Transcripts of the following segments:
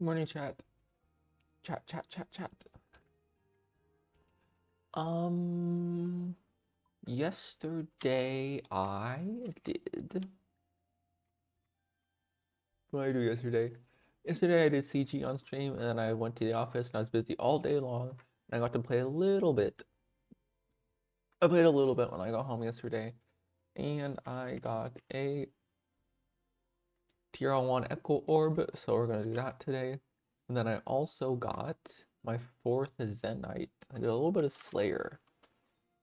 Morning chat. Chat. Yesterday I did. What did I do yesterday? Yesterday I did CG on stream and then I went to the office and I was busy all day long and I got to play a little bit. I played a little bit when I got home yesterday and I got a Tier 1 Echo Orb, so we're gonna do that today. And then I also got my 4th Zenyte. I did a little bit of Slayer.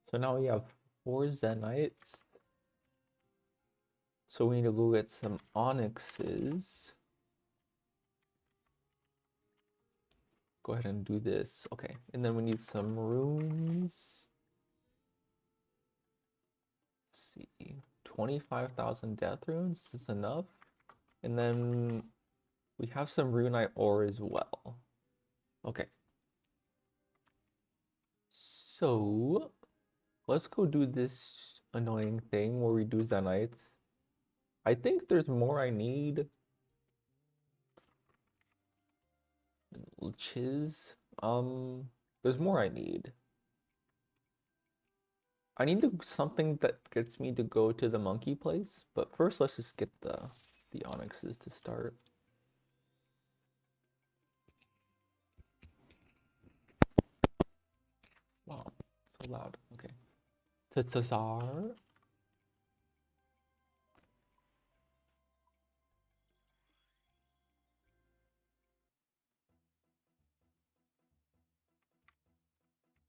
So now we have 4 Zenites. So we need to go get some onyxes. Go ahead and do this. Okay, and then we need some runes. Let's see, 25,000 death runes. Is this enough? And then we have some runite ore as well. Okay. So let's go do this annoying thing where we do Zenites. I think there's more I need. Chiz. There's more I need. I need something that gets me to go to the monkey place, but first let's just get the onyxes to start. Wow, so loud. Okay. Tsar.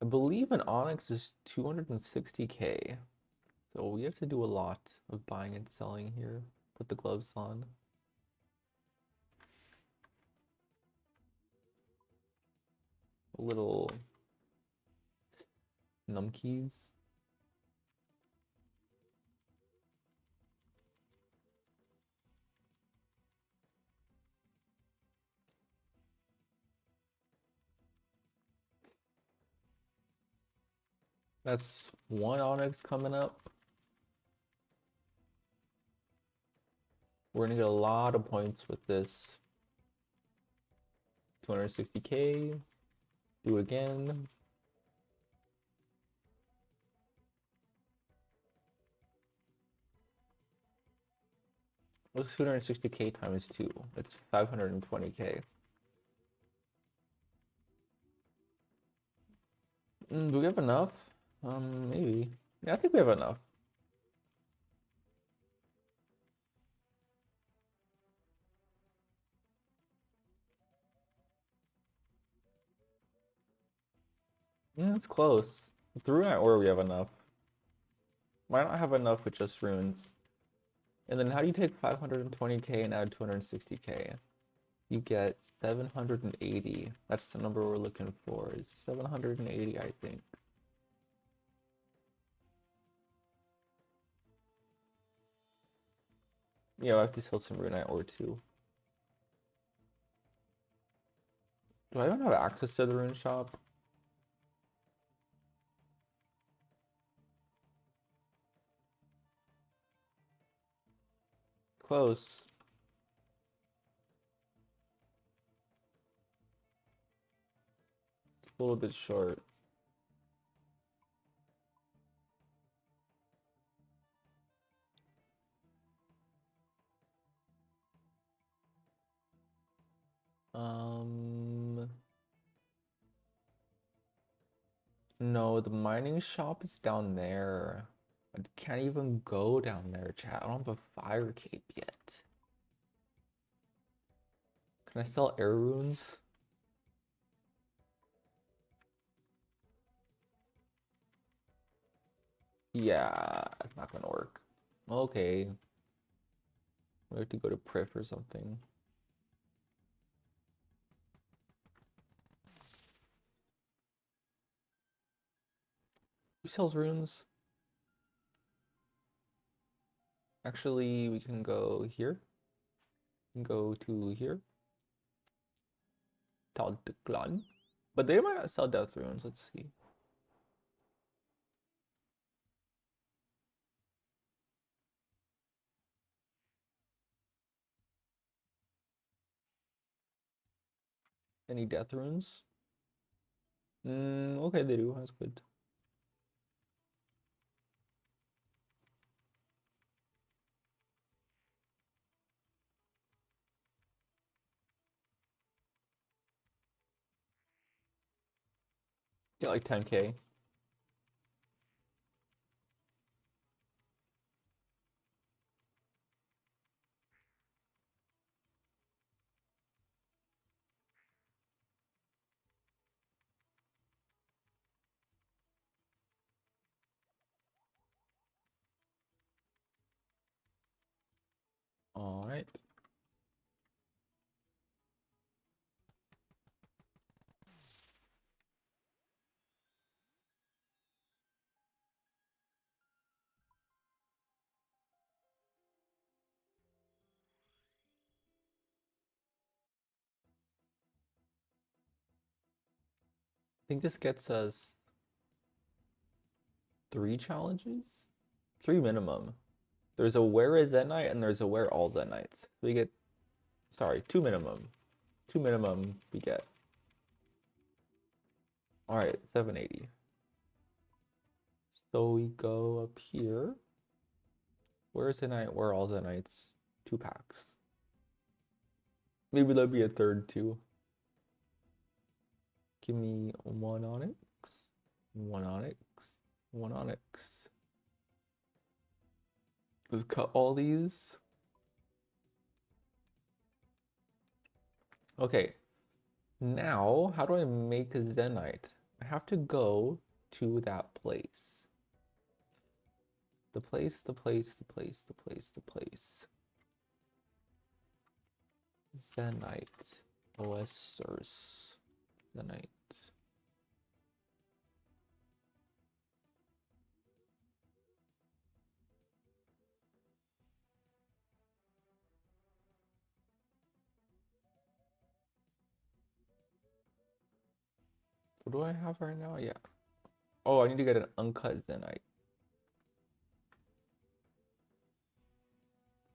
I believe an onyx is 260k. So we have to do a lot of buying and selling here. Put the gloves on. A little numkeys. That's one onyx coming up. We're gonna get a lot of points with this. 260k. Do again. What's 260k times 2? That's 520k. Do we have enough? Maybe. Yeah, I think we have enough. Yeah, it's close. With rune ore, we have enough. Might not have enough with just runes. And then how do you take 520k and add 260k? You get 780. That's the number we're looking for. Is 780, I think. Yeah, I have to sell some runite ore too. Do I even have access to the rune shop? Close. It's a little bit short. No, the mining shop is down there. I can't even go down there, chat. I don't have a fire cape yet. Can I sell air runes? Yeah, it's not gonna work. Okay. We have to go to Prif or something. Who sells runes? Actually, we can go here. We can go to here. Tal'Dublan. But they might not sell death runes. Let's see. Any death runes? Okay, they do. That's good. Get like 10k. All right. I think this gets us 3 challenges? 3 minimum. There's a where is Zenyte and there's a where all Zenytes. We get, sorry, 2 minimum. 2 minimum we get. All right, 780. So we go up here. Where's Zenyte? Where are all Zenytes? 2 packs. Maybe there'll be a third too. Give me 1 Onyx, 1 Onyx, 1 Onyx. Let's cut all these. Okay, now how do I make a Zenyte? I have to go to that place. The place. Zenyte. OS source. Zenyte. What do I have right now? Yeah. Oh, I need to get an uncut Zenyte.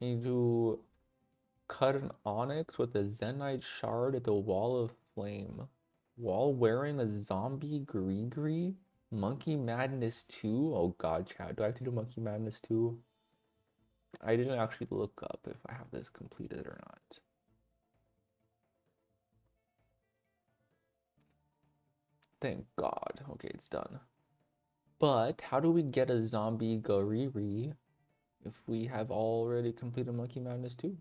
I need to cut an Onyx with a Zenyte shard at the Wall of Flame while wearing a zombie Gree. Monkey Madness 2? Oh god, chat. Do I have to do Monkey Madness 2? I didn't actually look up if I have this completed or not. Thank god. Okay, it's done. But how do we get a zombie Gariri if we have already completed Monkey Madness 2?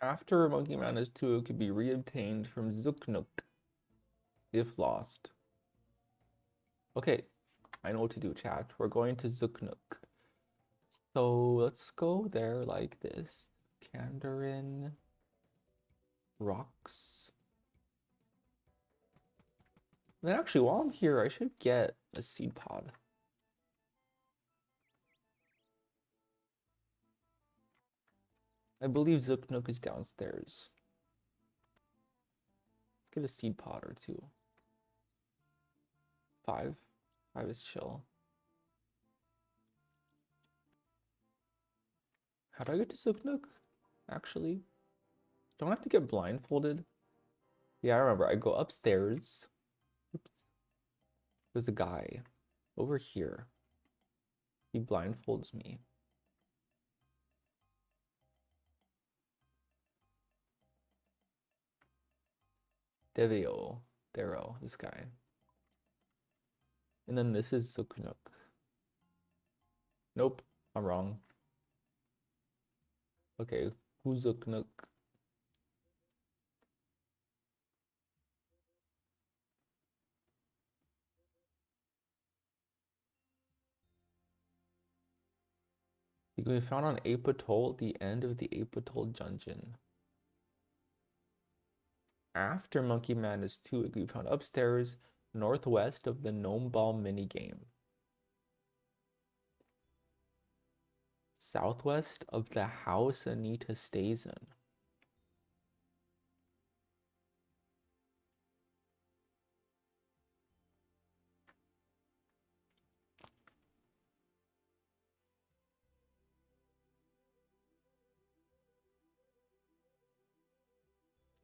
After Monkey Madness 2, it could be reobtained from Zuknuk if lost. Okay, I know what to do, chat. We're going to Zuknuk. So let's go there like this. Kandarin rocks. And then actually, while I'm here, I should get a seed pod. I believe Zuknuk is downstairs. Let's get a seed pod or 2. 5. 5 is chill. How do I get to Zuknuk? Actually, don't I have to get blindfolded? Yeah, I remember. I go upstairs. Oops. There's a guy over here. He blindfolds me. Darrow, this guy. And then this is Zuknuk. Nope, I'm wrong. Okay, who's Zuknuk? He can be found on Apatoll, the end of the Apatoll dungeon. After Monkey Madness 2, it can be found upstairs, northwest of the Gnome Ball minigame. Southwest of the house Anita stays in.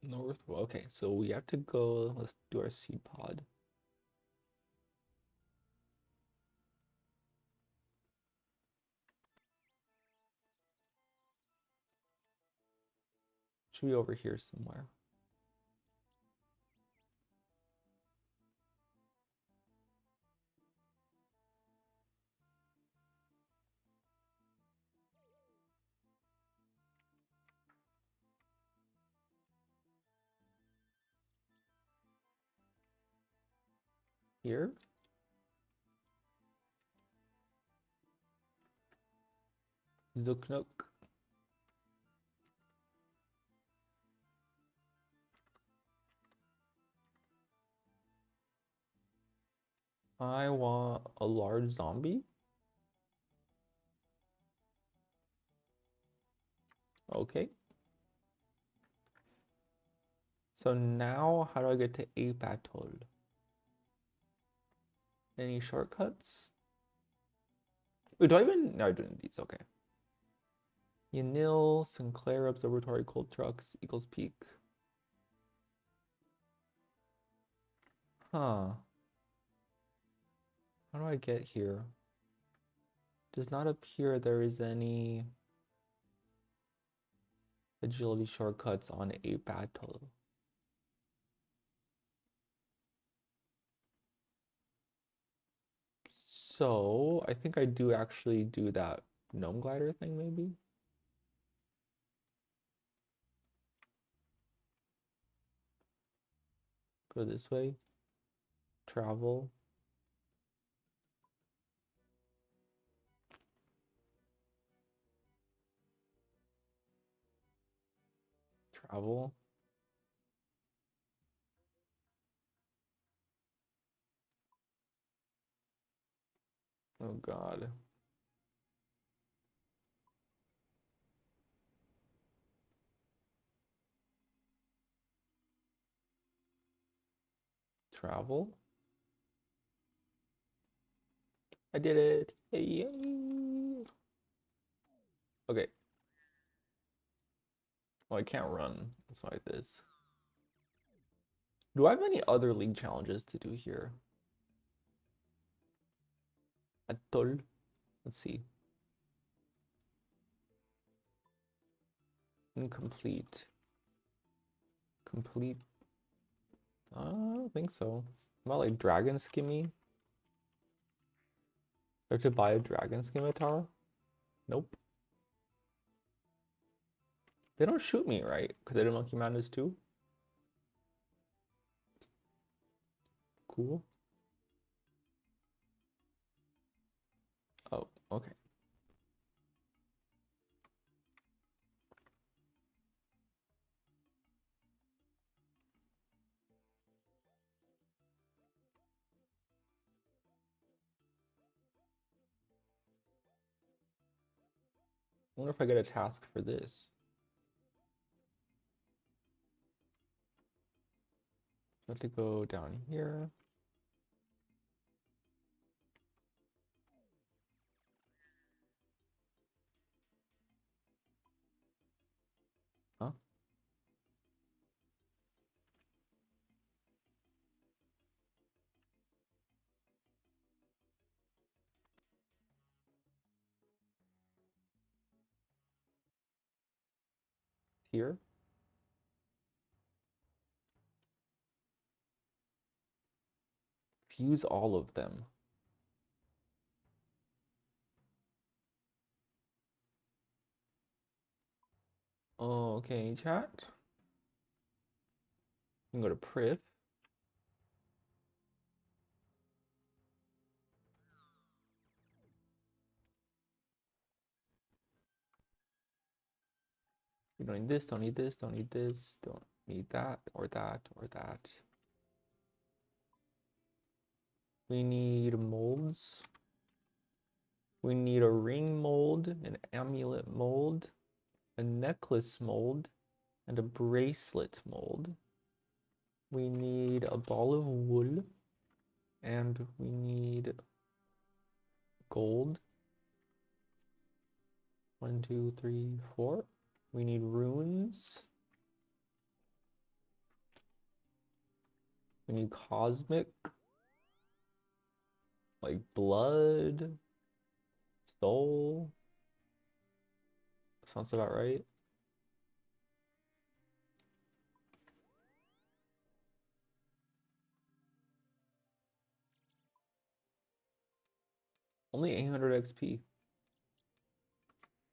North. Okay, so we have to go. Let's do our seed pod. Should be over here somewhere. Here. Zooknook. I want a large zombie. Okay. So now, how do I get to Ape Atoll? Any shortcuts? Wait, do I even? No, I don't need these. Okay. Yanil, Sinclair Observatory, Cold Trucks, Eagles Peak. Huh. How do I get here? Does not appear there is any agility shortcuts on Ape Atoll. So I think I do actually do that gnome glider thing, maybe. Go this way. Travel. Travel. Oh God. Travel. I did it. Hey. Okay. Oh, I can't run. That's why this. Do I have any other league challenges to do here? Atoll. Let's see. Incomplete. Complete. I don't think so. About like dragon skimmy? I have to buy a dragon scimitar? Nope. They don't shoot me, right? Because they did Monkey Madness too? Cool. Oh, okay. I wonder if I get a task for this. I have to go down here. Huh? Here? Fuse all of them. Oh, okay, chat. You can go to Priv. You don't need this, don't need this, don't need this, don't need that, or that, or that. We need molds. We need a ring mold, an amulet mold, a necklace mold, and a bracelet mold. We need a ball of wool, and we need gold. 1, 2, 3, 4. We need runes. We need cosmic, like blood, soul. Sounds about right. Only 800 XP.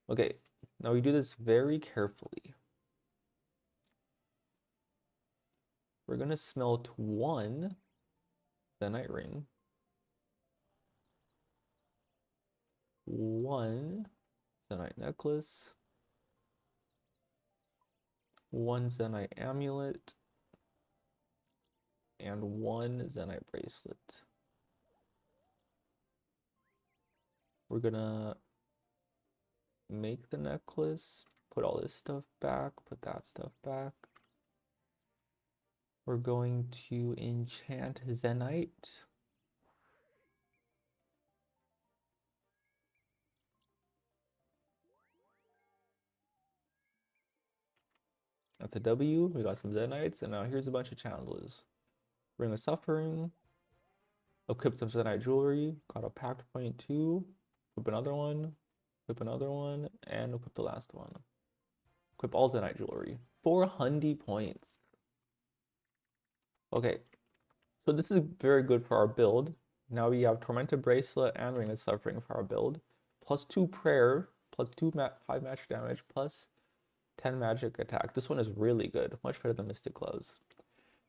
Okay, now we do this very carefully. We're gonna smelt one Zenyte ring, one Zenyte necklace, one Zenyte amulet, and one Zenyte bracelet. We're gonna make the necklace, put all this stuff back, put that stuff back. We're going to enchant Zenyte. That's a W. We got some Zenytes, and now here's a bunch of challenges. Ring of Suffering, equip some Zenyte jewelry, got a pact point 2, equip another one, and equip the last one. Equip all Zenyte jewelry. 400 points. Okay, so this is very good for our build. Now we have Tormented Bracelet and Ring of Suffering for our build. Plus 2 prayer, plus 5 magic damage, plus 10 magic attack. This one is really good, much better than Mystic Gloves.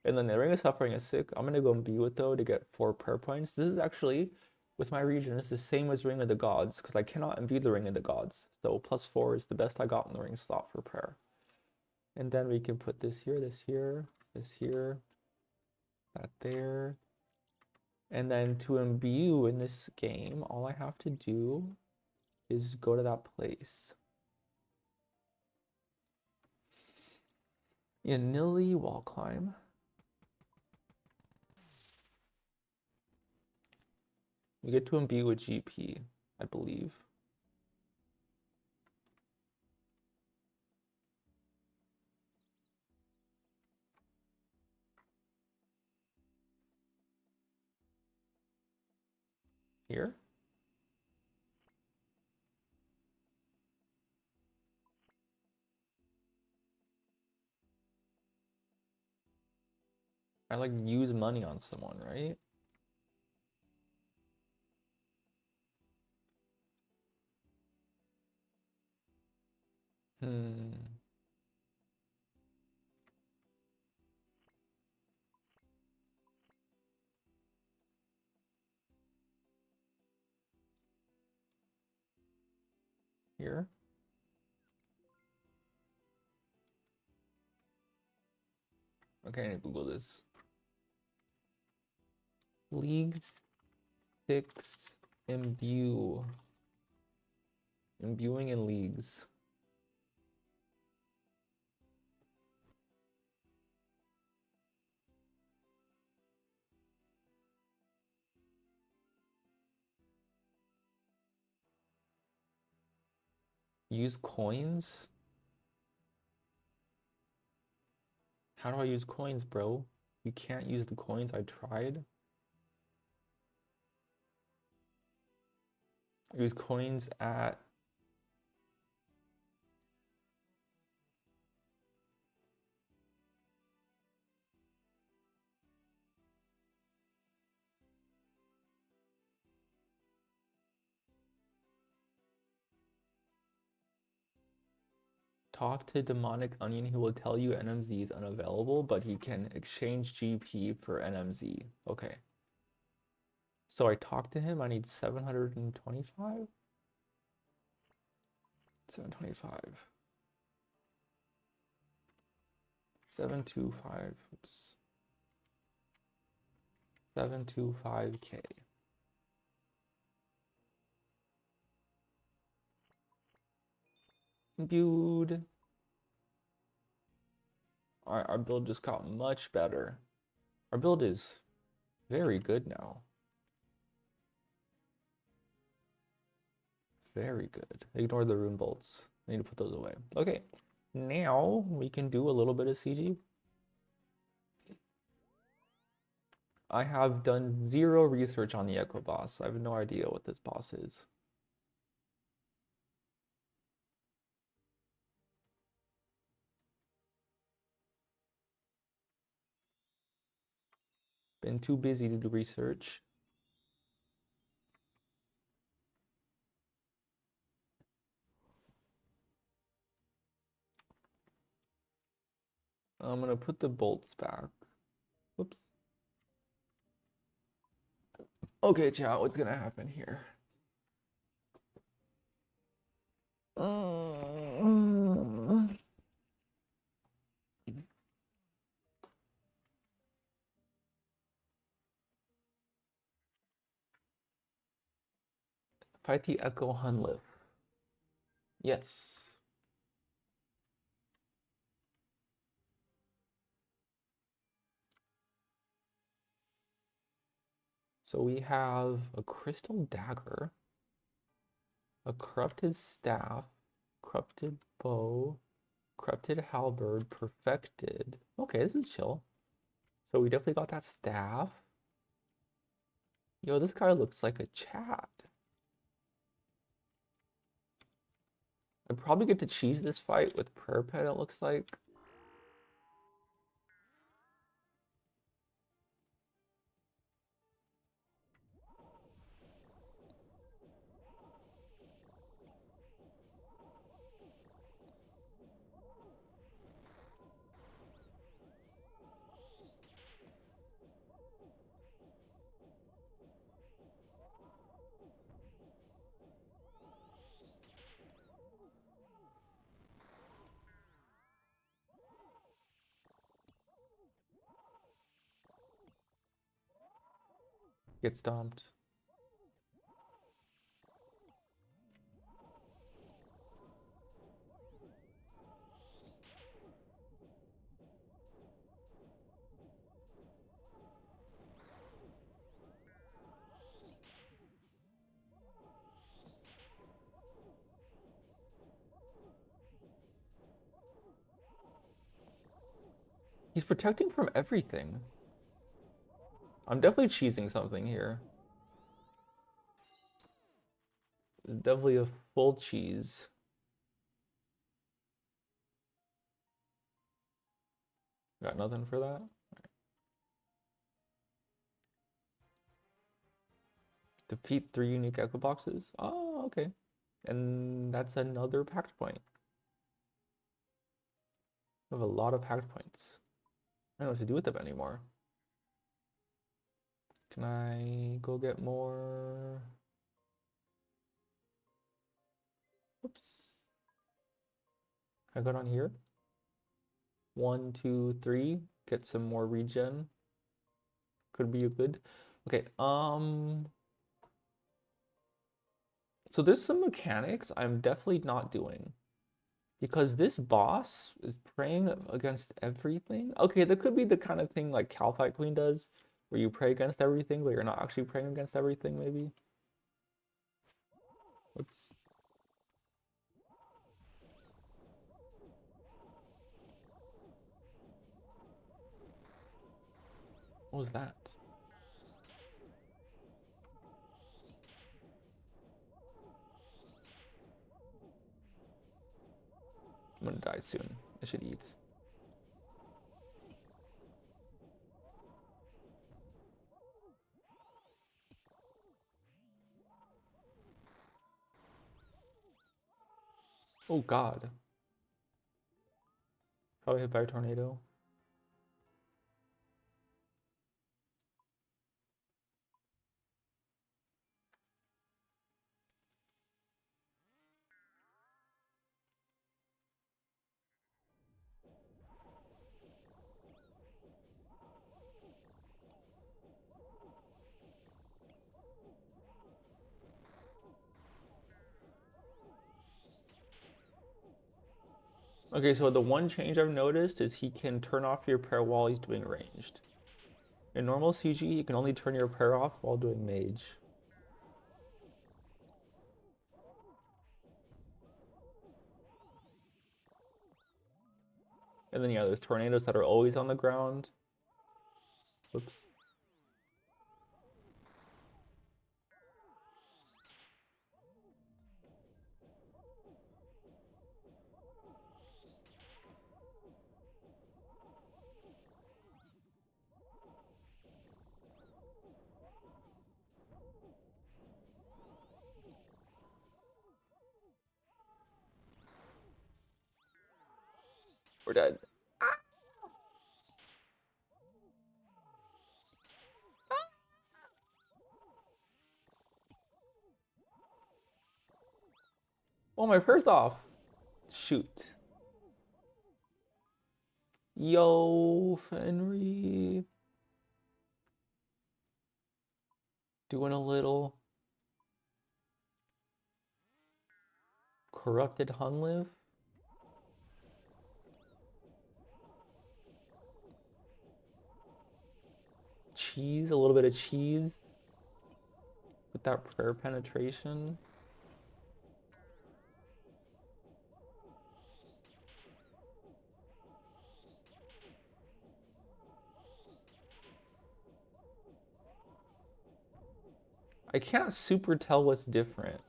And then the Ring of Suffering is sick. I'm gonna go imbue it though to get 4 prayer points. This is actually, with my region, it's the same as Ring of the Gods, because I cannot imbue the Ring of the Gods. So plus 4 is the best I got in the ring slot for prayer. And then we can put this here, this here, this here, that there. And then to imbue in this game, all I have to do is go to that place. In Nili wall climb. We get to imbue with GP, I believe. Here. I like use money on someone, right? Here. Okay, I need to Google this. League 6 imbue. Imbuing in leagues. Use coins? How do I use coins, bro? You can't use the coins. I tried. Use coins at... Talk to Demonic Onion. He will tell you NMZ is unavailable, but he can exchange GP for NMZ. Okay. So I talked to him. I need 725? 725. 725. Oops. 725K. Imbued. Our build just got much better. Our build is very good now. Very good. Ignore the rune bolts. I need to put those away. Okay. Now we can do a little bit of CG. I have done zero research on the Echo Boss. I have no idea what this boss is. Been too busy to do research. I'm gonna put the bolts back. Whoops. Okay, chat, what's gonna happen here? Fight the Echo Hunlif. Yes. So we have a crystal dagger, a corrupted staff, corrupted bow, corrupted halberd, perfected. Okay, this is chill. So we definitely got that staff. Yo, this guy looks like a chat. I probably get to cheese this fight with prayer pet, it looks like. Get stomped. He's protecting from everything. I'm definitely cheesing something here. It's definitely a full cheese. Got nothing for that? Defeat 3 unique echo boxes? Oh, okay. And that's another pact point. We have a lot of pact points. I don't know what to do with them anymore. Can I go get more? Oops. Can I go down here? 1, 2, 3. Get some more regen. Could be a good. Okay, so there's some mechanics I'm definitely not doing. Because this boss is praying against everything. Okay, that could be the kind of thing like Calphite Queen does, where you pray against everything, but you're not actually praying against everything, maybe. Oops. What was that? I'm gonna die soon. I should eat. Oh god. Probably hit by a tornado. Okay, so the one change I've noticed is he can turn off your prayer while he's doing ranged. In normal CG, you can only turn your prayer off while doing mage. And then yeah, there's tornadoes that are always on the ground. Oops. We're dead. Oh, my purse off. Shoot. Yo, Fenry. Doing a little corrupted Hunlive. Cheese, a little bit of cheese with that prayer penetration. I can't super tell what's different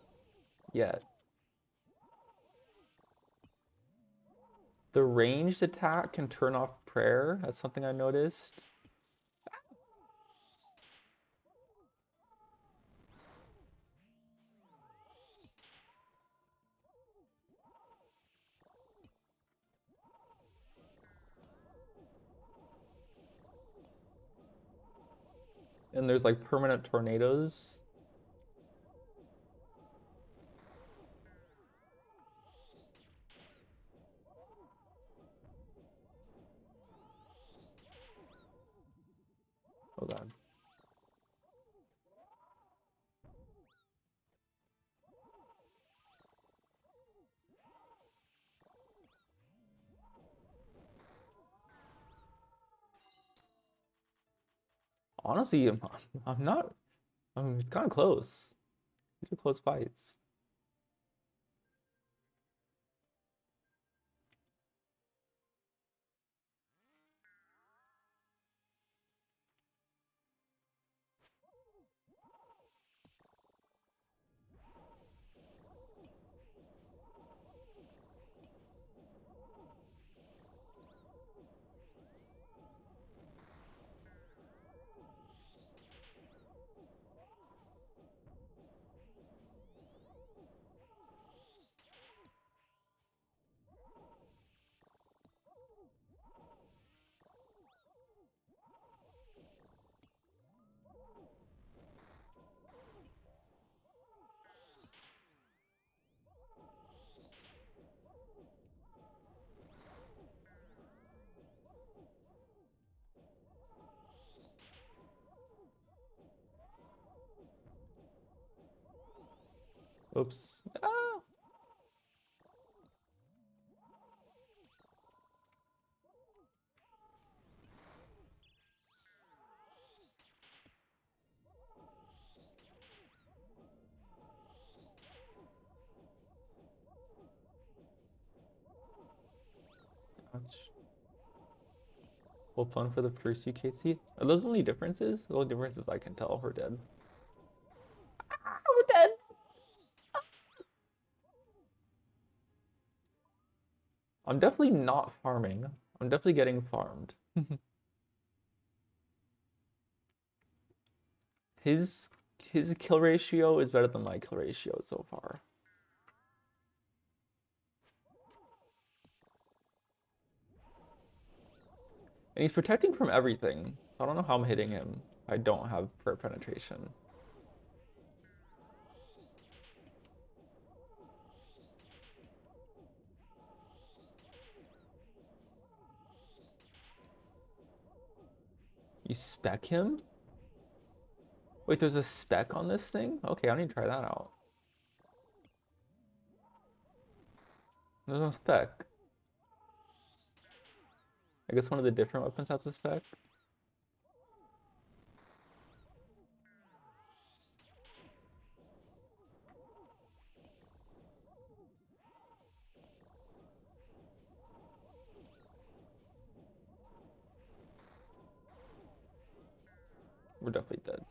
yet. The ranged attack can turn off prayer. That's something I noticed. And there's like permanent tornadoes. Oh god. Honestly, I'm not. It's kind of close. These are close fights. Oops. Ah! Ouch. Well, fun for the first UKC. Are those the only differences? The only differences I can tell. We're dead. We're dead. I'm definitely not farming. I'm definitely getting farmed. His his kill ratio is better than my kill ratio so far. And he's protecting from everything. I don't know how I'm hitting him. I don't have prayer penetration. You spec him? Wait, there's a spec on this thing? Okay, I need to try that out. There's no spec. I guess one of the different weapons has a spec. We're definitely dead.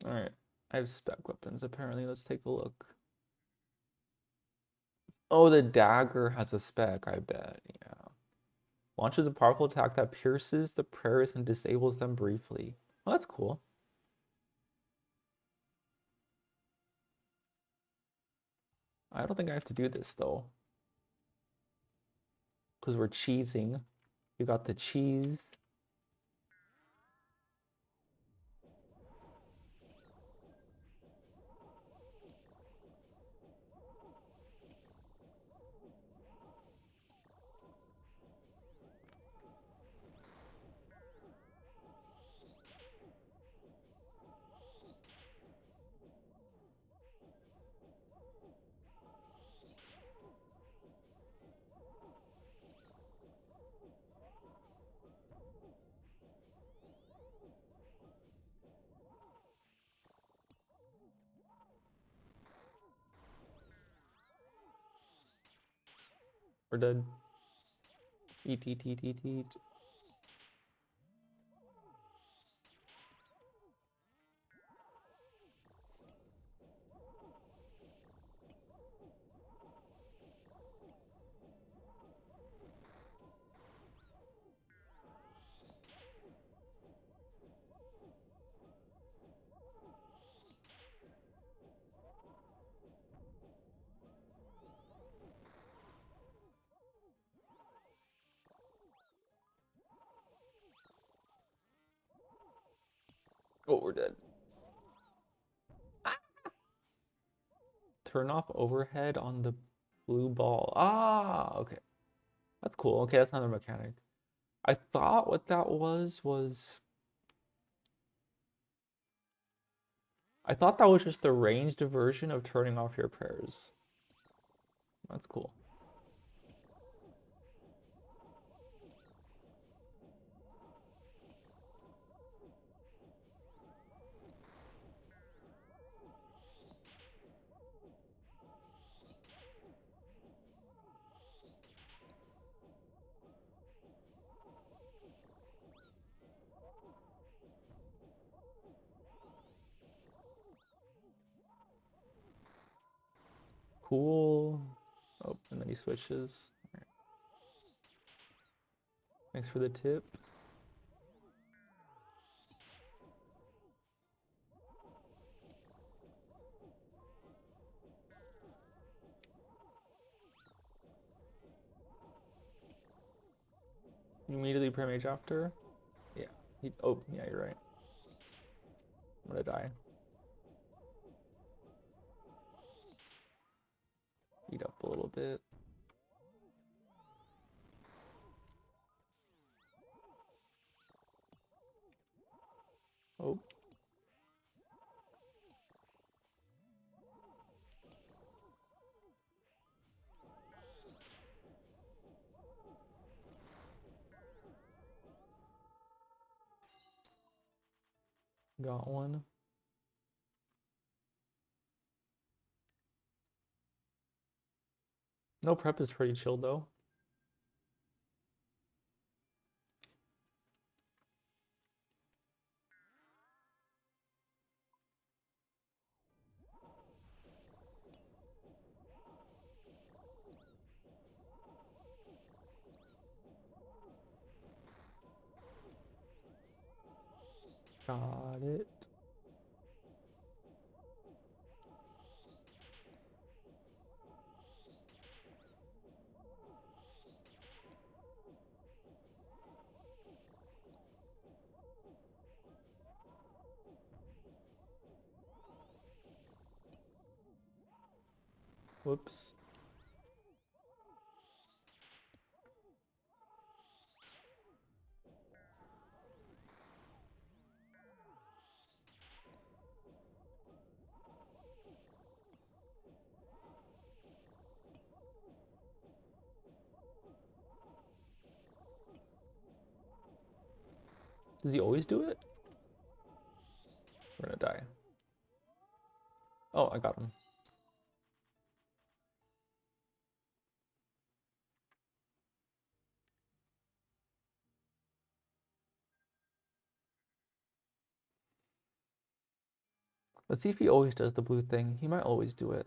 Alright. I have spec weapons apparently. Let's take a look. Oh, the dagger has a spec, I bet. Yeah. Launches a powerful attack that pierces the prayers and disables them briefly. Oh, that's cool. I don't think I have to do this though. Because we're cheesing. You got the cheese. We're dead. Eat, eat, eat, eat, eat. Oh, we're dead. Ah! Turn off overhead on the blue ball. Ah, okay. That's cool. Okay, that's another mechanic. I thought what that was I thought that was just the ranged version of turning off your prayers. That's cool. Cool. Oh, and then he switches. All right. Thanks for the tip. You immediately pray mage after? Yeah. Oh, yeah, you're right. I'm gonna die. Eat up a little bit. Oh. Got one. No prep is pretty chill though. Got it. Whoops. Does he always do it? We're gonna die. Oh, I got him. Let's see if he always does the blue thing. He might always do it.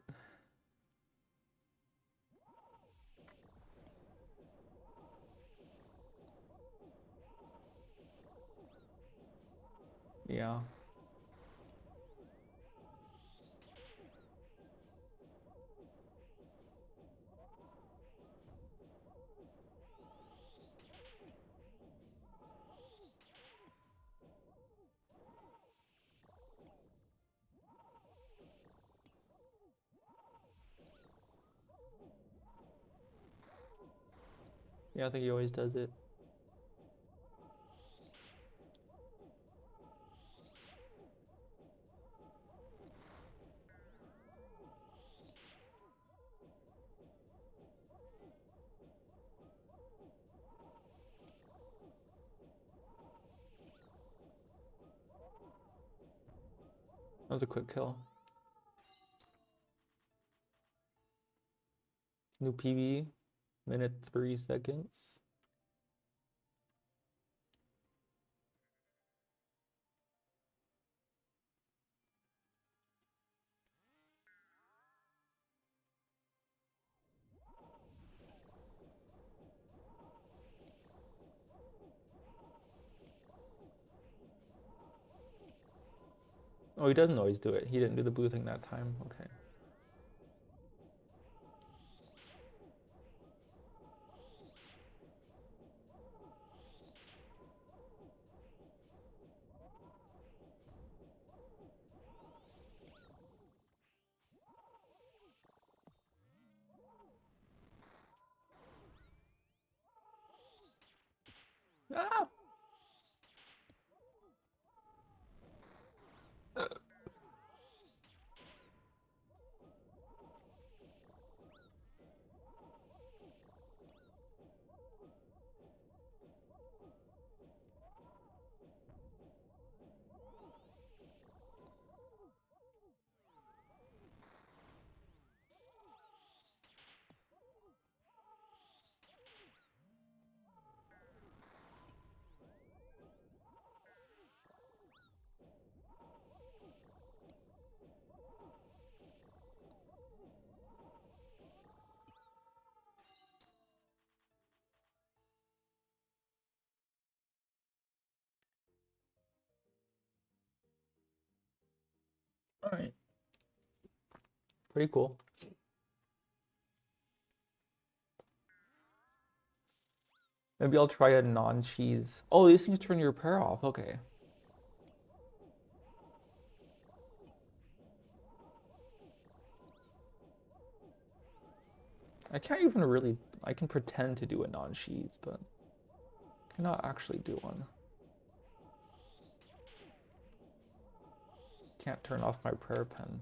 Yeah. Yeah, I think he always does it. That was a quick kill. New PB, minute 3 seconds. Oh, he doesn't always do it. He didn't do the blue thing that time. Okay. Ah! All right. Pretty cool. Maybe I'll try a non-cheese. Oh, these things turn your repair off. Okay. I can't even really. I can pretend to do a non-cheese, but I cannot actually do one. Can't turn off my prayer pen.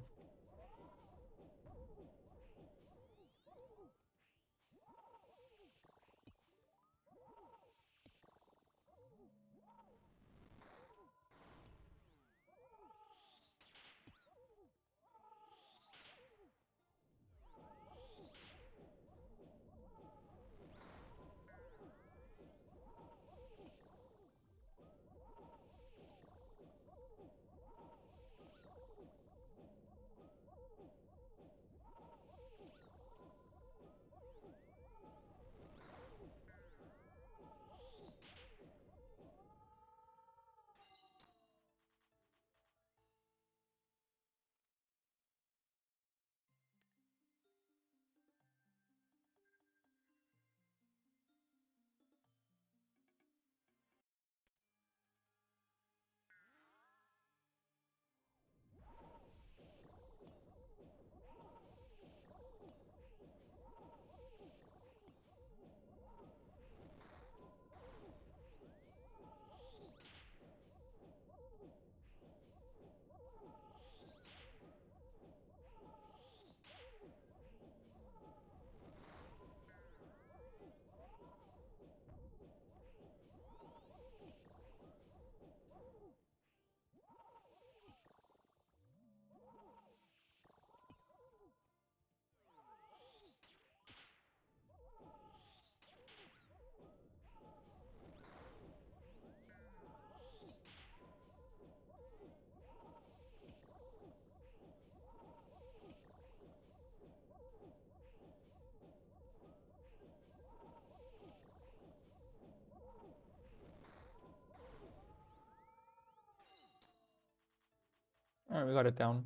Alright, we got it down.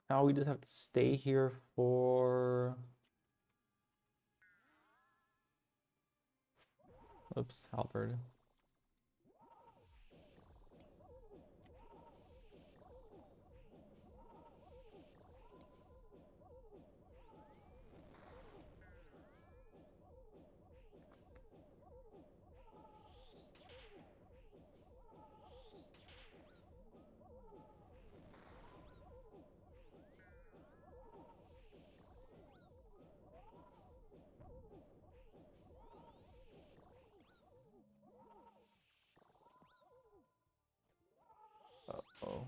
Now we just have to stay here for... Oops, halberd. Uh-oh.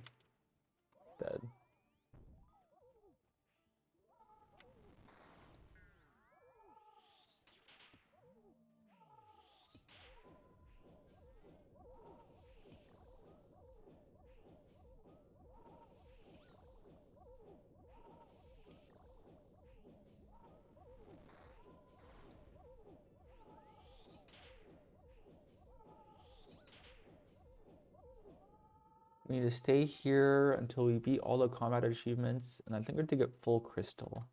Dead. We need to stay here until we beat all the combat achievements, and I think we have to get full crystal.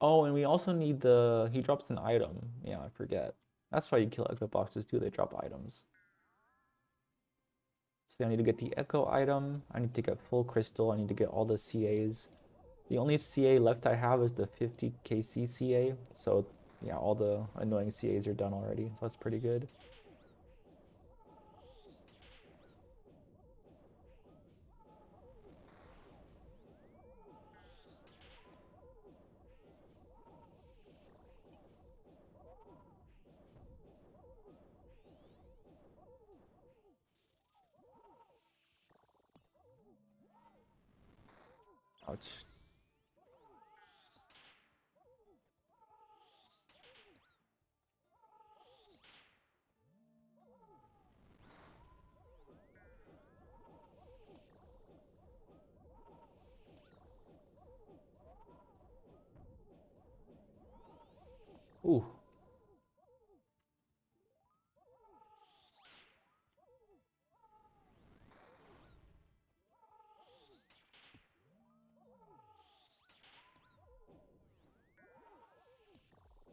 Oh, and we also need the... He drops an item. Yeah, I forget. That's why you kill echo boxes too, they drop items. So I need to get the echo item, I need to get full crystal, I need to get all the CAs. The only CA left I have is the 50 KC CA, so yeah, all the annoying CAs are done already, so that's pretty good. Ouch. Ooh.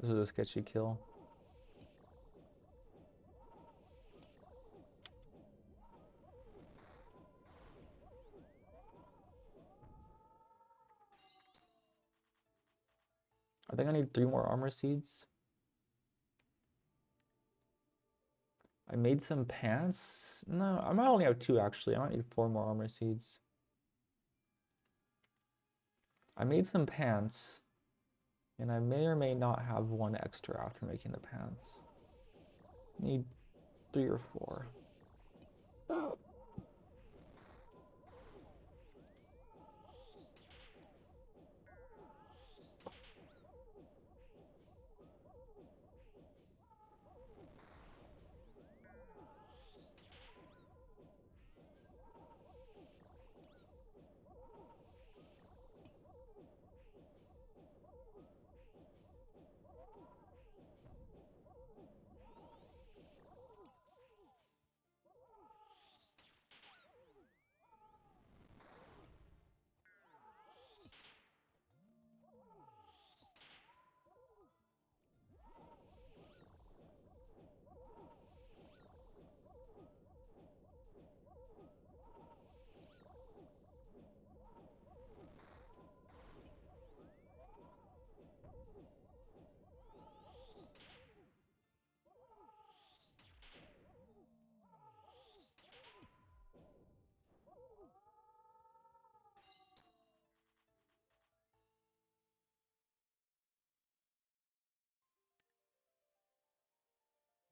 This is a sketchy kill. I think I need 3 more armor seeds. I made some pants. No, I might only have 2 actually. I might need 4 more armor seeds. I made some pants, and I may or may not have 1 extra after making the pants. Need 3 or 4.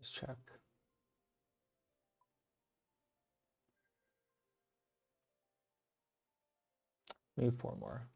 Let's check. Maybe 4 more.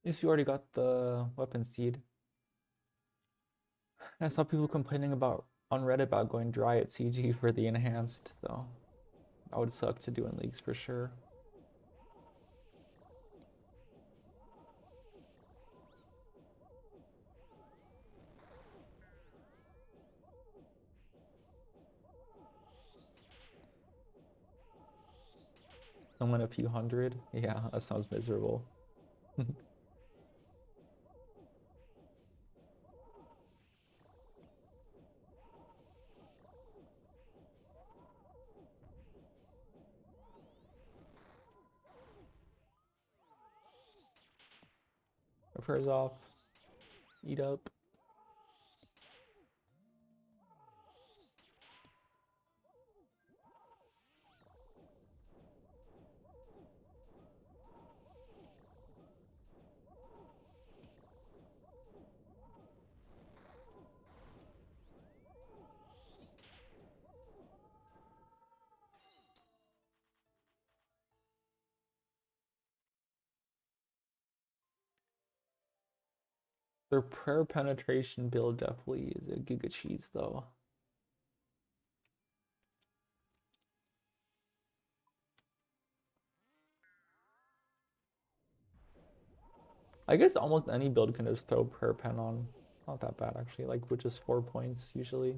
If you already got the weapon seed. I saw people complaining about on Reddit about going dry at CG for the enhanced, so that would suck to do in leagues for sure. Someone a few hundred? Yeah, that sounds miserable. Repairs off. Eat up. Their prayer penetration build definitely is a giga cheese though. I guess almost any build can just throw prayer pen on. Not that bad actually, like with just 4 points usually.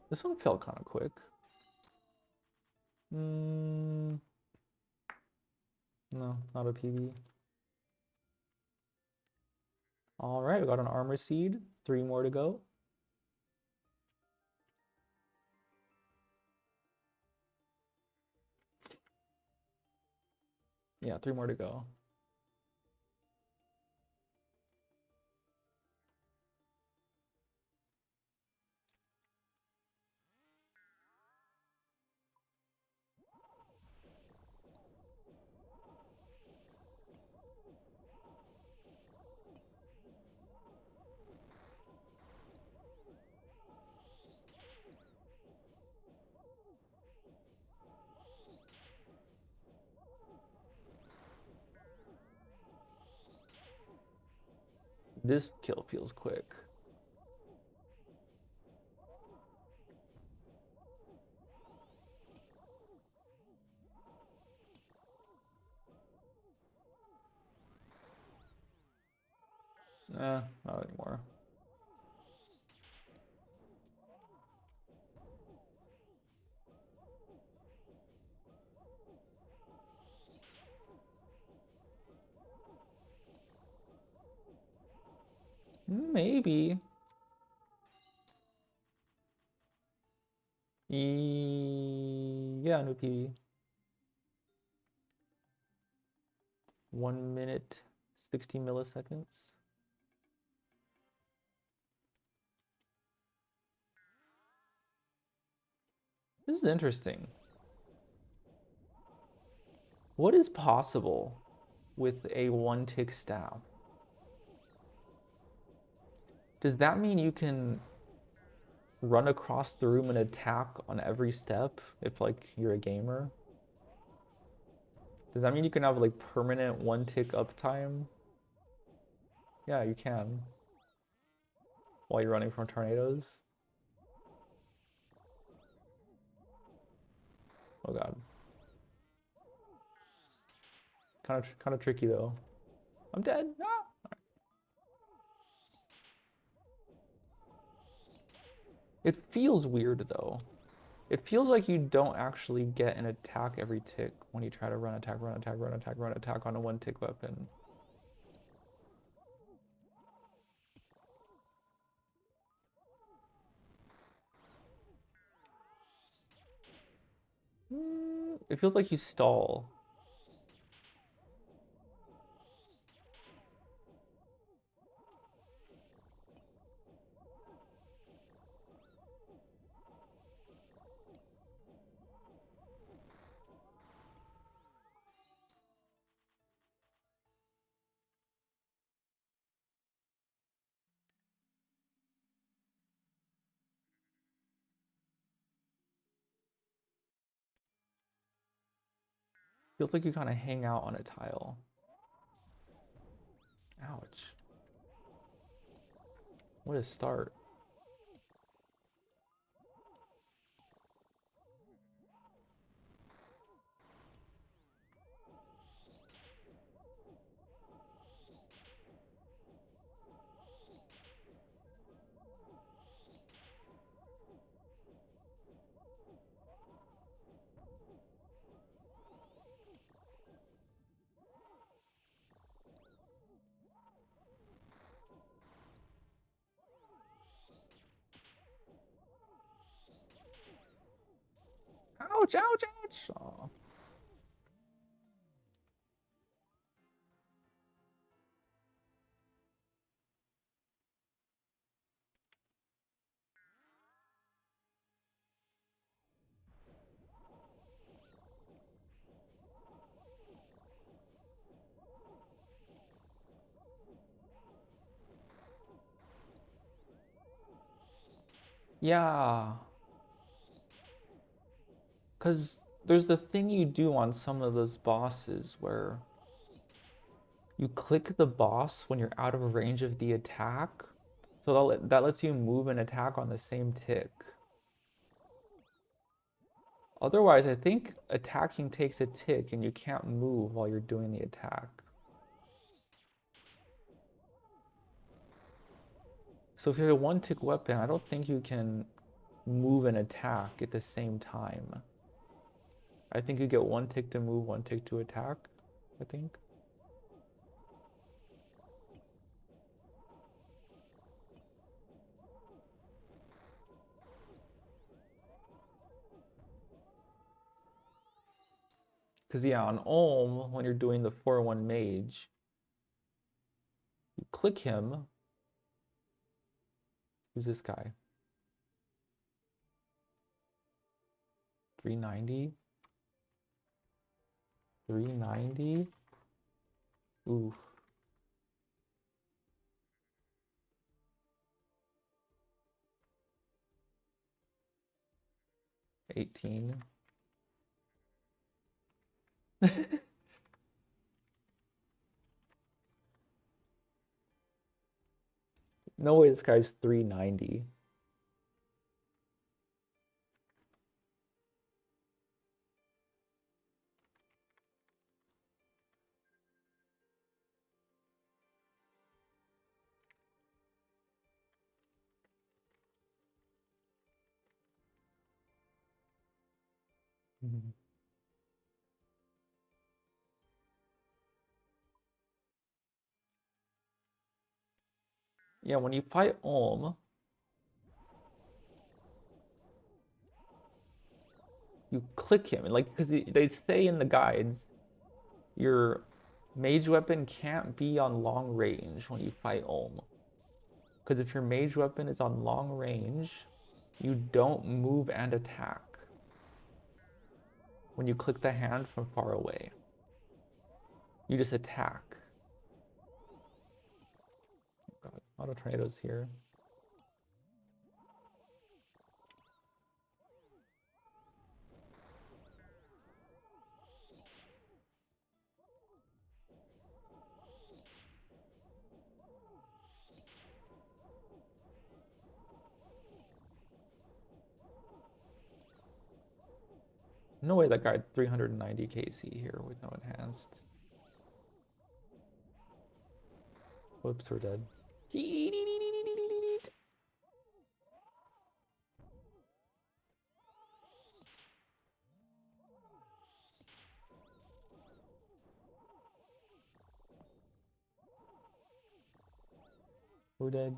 This one felt kind of quick. No, not a PB. All right, we got an armor seed. 3 more to go. Yeah, 3 more to go. This kill feels quick. Not anymore. Maybe. Yeah, no PB. 1 minute, 60 milliseconds. This is interesting. What is possible with a 1-tick staff? Does that mean you can run across the room and attack on every step if like you're a gamer? Does that mean you can have like permanent 1-tick uptime? Yeah, you can. While you're running from tornadoes. Oh god. Kind of tricky though. I'm dead. Ah! It feels weird though. It feels like you don't actually get an attack every tick when you try to run attack, run attack, run attack, run attack on a one tick weapon. It feels like you stall. Feels like you kind of hang out on a tile. Ouch. What a start. Ouch, ouch, ouch. Aw. Yeah. Because there's the thing you do on some of those bosses where you click the boss when you're out of range of the attack. So that lets you move an attack on the same tick. Otherwise, I think attacking takes a tick and you can't move while you're doing the attack. So if you have a one tick weapon, I don't think you can move an attack at the same time. I think you get one tick to move, one tick to attack, I think. Because yeah, on Olm, when you're doing the 4-1 mage, you click him. Who's this guy? 390? 390? Oof. 18. No way this guy's 390. Mhm. Yeah, when you fight Olm, you click him. And like, because they say in the guides, your mage weapon can't be on long range when you fight Olm. Because if your mage weapon is on long range, you don't move and attack when you click the hand from far away. You just attack. Oh God, auto tornadoes here. No way that guy had 390 KC here with no enhanced. Whoops, we're dead. Who did?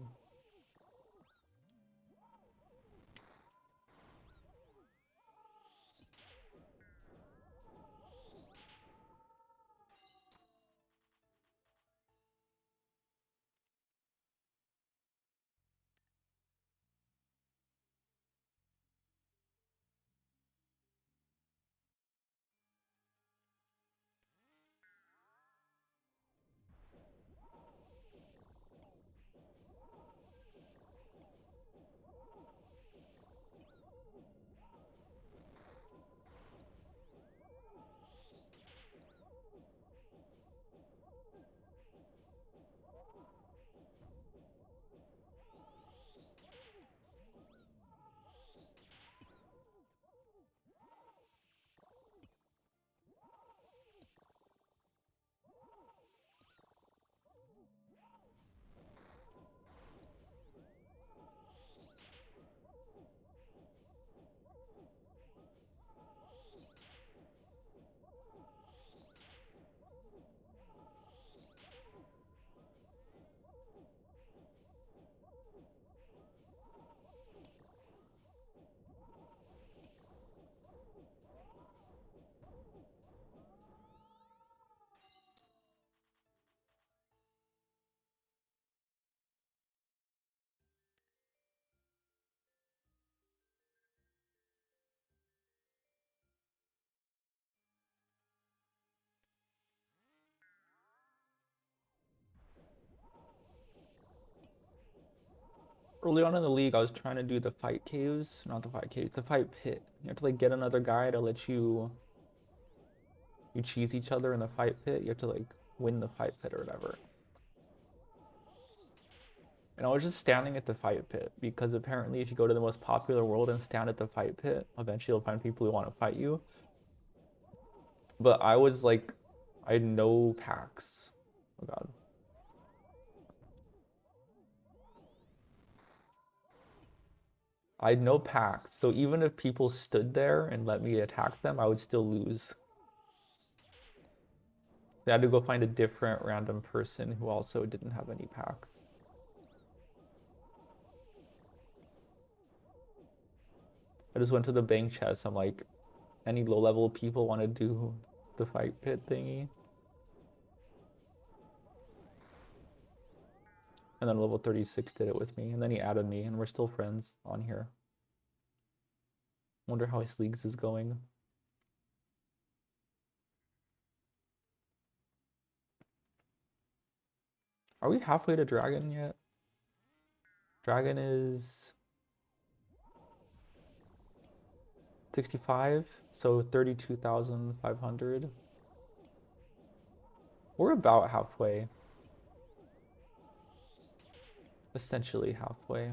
Early on in the league, I was trying to do the fight caves, not the fight caves, the fight pit. You have to like get another guy to let you cheese each other in the fight pit. You have to like win the fight pit or whatever. And I was just standing at the fight pit because apparently if you go to the most popular world and stand at the fight pit, eventually you'll find people who want to fight you. But I was like, I had no packs. Oh god. I had no packs, so even if people stood there and let me attack them, I would still lose. I had to go find a different random person who also didn't have any packs. I just went to the bank chest. I'm like, any low level people want to do the fight pit thingy? And then level 36 did it with me. And then he added me, and we're still friends on here. Wonder how his leagues is going. Are we halfway to Dragon yet? Dragon is 65, so 32,500. We're about halfway. Essentially halfway.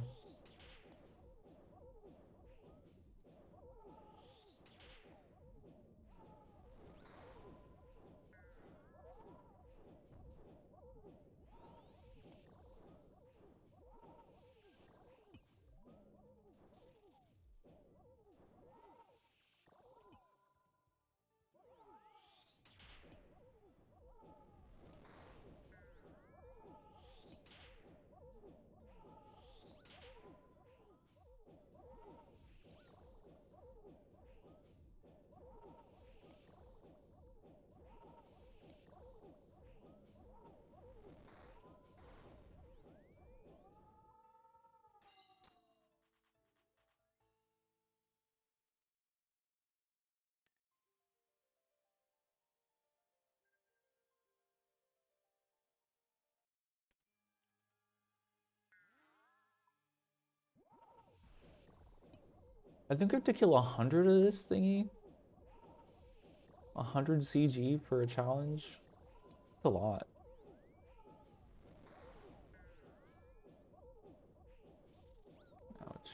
I think I have to kill 100 of this thingy. 100 CG for a challenge. That's a lot. Ouch.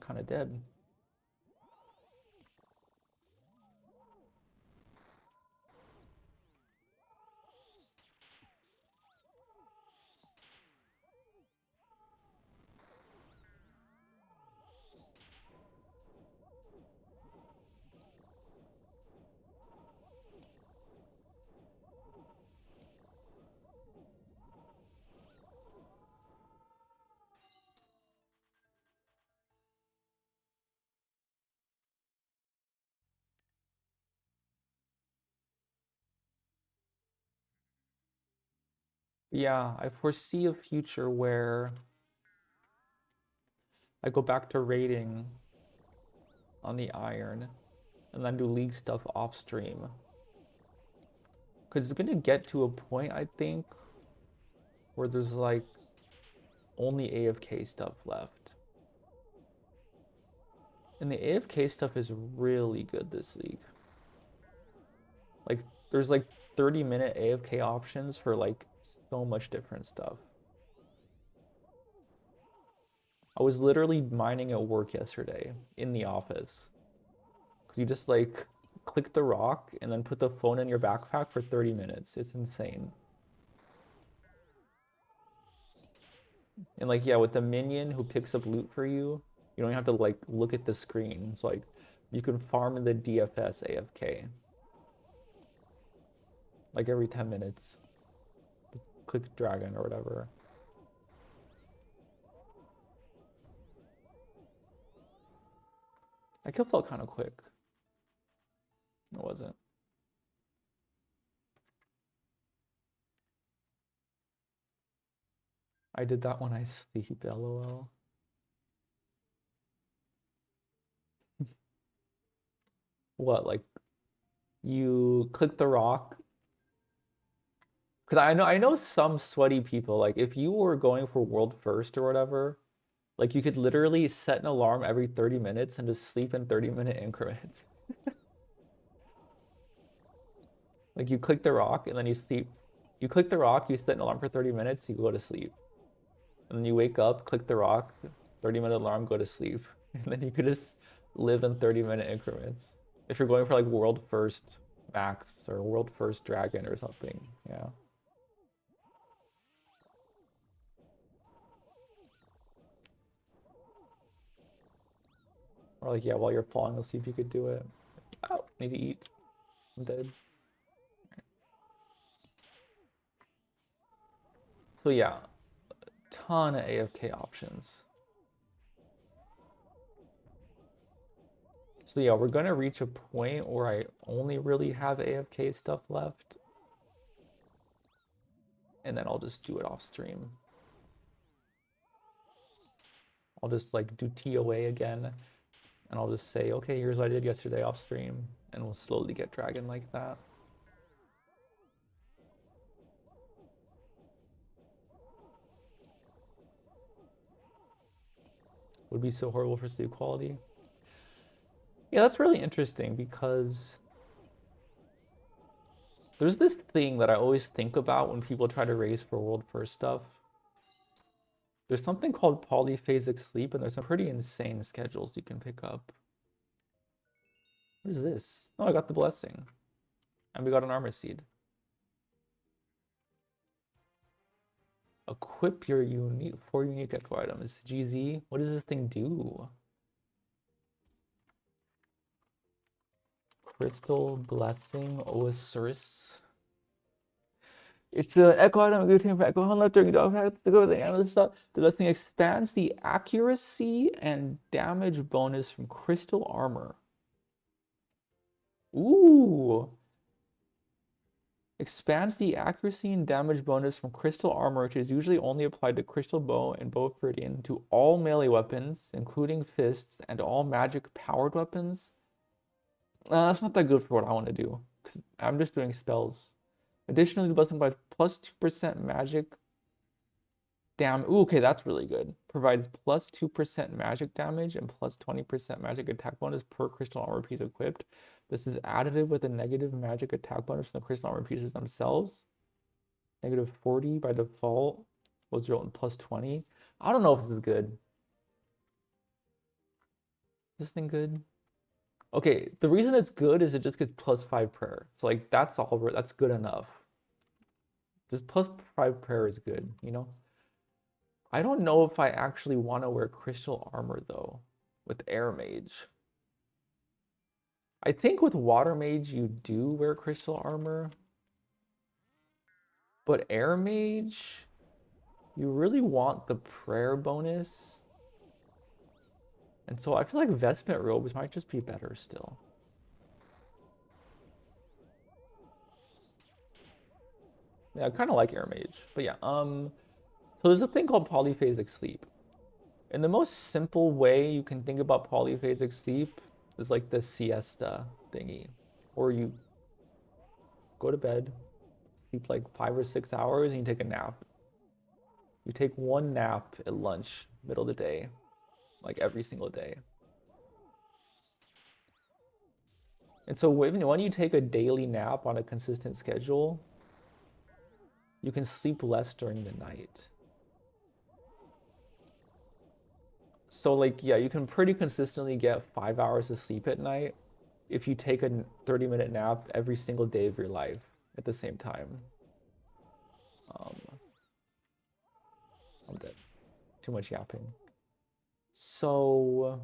kind of dead. Yeah, I foresee a future where I go back to raiding on the Iron and then do league stuff off stream. Because it's gonna get to a point, I think, where there's like only AFK stuff left. And the AFK stuff is really good this league. Like, there's like 30-minute AFK options for like so much different stuff. I was literally mining at work yesterday in the office. Because you just like click the rock and then put the phone in your backpack for 30 minutes. It's insane. And like, yeah, with the minion who picks up loot for you, you don't have to like look at the screen. It's like you can farm in the DFS AFK. Like every 10 minutes. Click dragon or whatever. That kill felt kind of quick. It wasn't. I did that when I sleep, lol. What, like you click the rock? Because I know some sweaty people, like if you were going for world first or whatever, like you could literally set an alarm every 30 minutes and just sleep in 30-minute increments. Like you click the rock and then you sleep. You click the rock, you set an alarm for 30 minutes, you go to sleep. And then you wake up, click the rock, 30-minute alarm, go to sleep. And then you could just live in 30-minute increments. If you're going for like world first max or world first dragon or something. Yeah. Or like, yeah, while you're falling asleep, you could do it. Oh, need to eat. I'm dead. So yeah, ton of AFK options. So yeah, we're gonna reach a point where I only really have AFK stuff left. And then I'll just do it off stream. I'll just like do TOA again. And I'll just say, okay, here's what I did yesterday off stream. And we'll slowly get dragon like that. Would be so horrible for sleep quality. Yeah, that's really interesting because there's this thing that I always think about when people try to race for world first stuff. There's something called polyphasic sleep, and there's some pretty insane schedules you can pick up. What is this? Oh, I got the blessing. And we got an armor seed. Equip your unique 4 unique echo items. GZ, what does this thing do? Crystal Blessing Osiris. It's an echo item obtained from Echo Hunt during dog pack. The blessing expands the accuracy and damage bonus from crystal armor. Ooh. Expands the accuracy and damage bonus from crystal armor, which is usually only applied to crystal bow and bow Viridian, to all melee weapons, including fists, and all magic powered weapons. That's not that good for what I want to do, because I'm just doing spells. Additionally, the blessing provides plus 2% magic damage. Ooh, okay, that's really good. Provides plus 2% magic damage and plus 20% magic attack bonus per crystal armor piece equipped. This is additive with a negative magic attack bonus from the crystal armor pieces themselves. Negative 40 by default. Was rolled plus 20. I don't know if this is good. This thing good? Okay, the reason it's good is it just gets +5 prayer. So like that's all, that's good enough. Just +5 prayer is good, you know? I don't know if I actually want to wear crystal armor though with air mage. I think with water mage you do wear crystal armor, but air mage you really want the prayer bonus. And so I feel like vestment robes might just be better still. Yeah, I kind of like air mage, but yeah. So there's a thing called polyphasic sleep. And the most simple way you can think about polyphasic sleep is like the siesta thingy, or you go to bed, sleep like 5 or 6 hours, and you take a nap. You take one nap at lunch, middle of the day, like every single day. And so when you take a daily nap on a consistent schedule, you can sleep less during the night. So like, yeah, you can pretty consistently get 5 hours of sleep at night if you take a 30-minute nap every single day of your life at the same time. Um, I'm dead. Too much yapping. So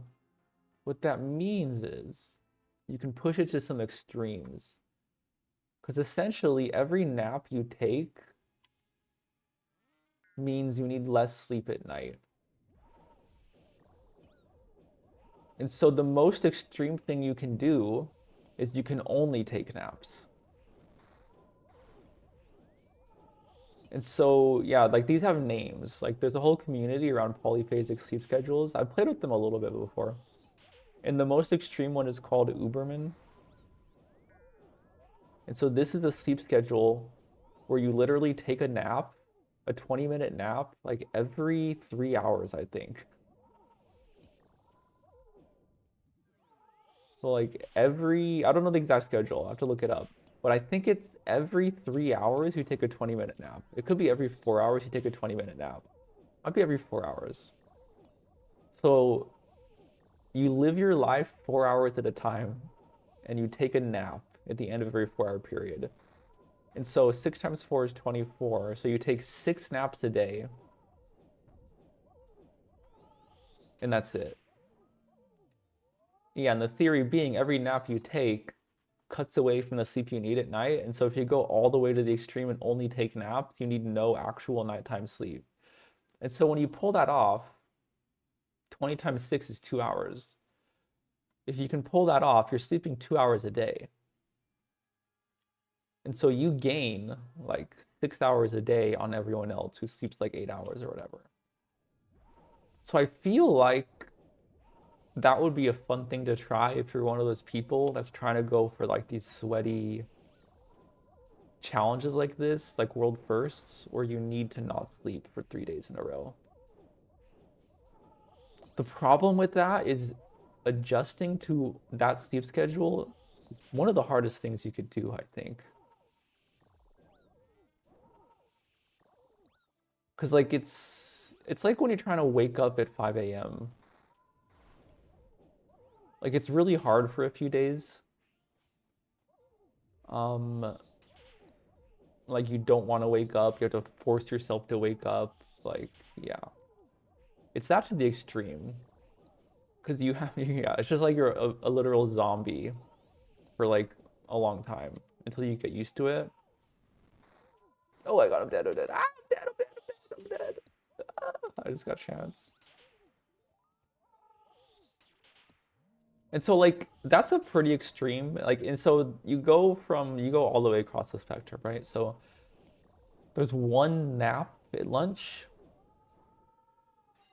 what that means is you can push it to some extremes. Because essentially every nap you take means you need less sleep at night. And so the most extreme thing you can do is you can only take naps. And so, yeah, like these have names. Like there's a whole community around polyphasic sleep schedules. I've played with them a little bit before. And the most extreme one is called Uberman. And so this is a sleep schedule where you literally take a nap, a 20-minute nap, like every 3 hours, I think. So like I don't know the exact schedule. I have to look it up. But I think it's every 3 hours you take a 20-minute nap. It could be every 4 hours you take a 20-minute nap. Might be every 4 hours. So you live your life 4 hours at a time and you take a nap at the end of every 4 hour period. And so 6 times 4 is 24. So you take 6 naps a day. And that's it. Yeah, and the theory being every nap you take cuts away from the sleep you need at night. And so if you go all the way to the extreme and only take naps, you need no actual nighttime sleep. And so when you pull that off, 20 times 6 is 2 hours. If you can pull that off, you're sleeping 2 hours a day. And so you gain like 6 hours a day on everyone else who sleeps like 8 hours or whatever. So I feel like that would be a fun thing to try if you're one of those people that's trying to go for like these sweaty challenges like this, like world firsts, where you need to not sleep for 3 days in a row. The problem with that is adjusting to that sleep schedule is one of the hardest things you could do, I think. Because like it's like when you're trying to wake up at 5 a.m. Like it's really hard for a few days. Um, like you don't want to wake up, you have to force yourself to wake up. Like, yeah. It's that to the extreme. Because you have, yeah, it's just like you're a literal zombie for like a long time until you get used to it. Oh my god, I'm dead, I'm dead. Ah, I'm dead, I'm dead, I'm dead, I'm dead. Ah, I just got chance. And so like that's a pretty extreme. Like, and so you go all the way across the spectrum, right? So there's one nap at lunch,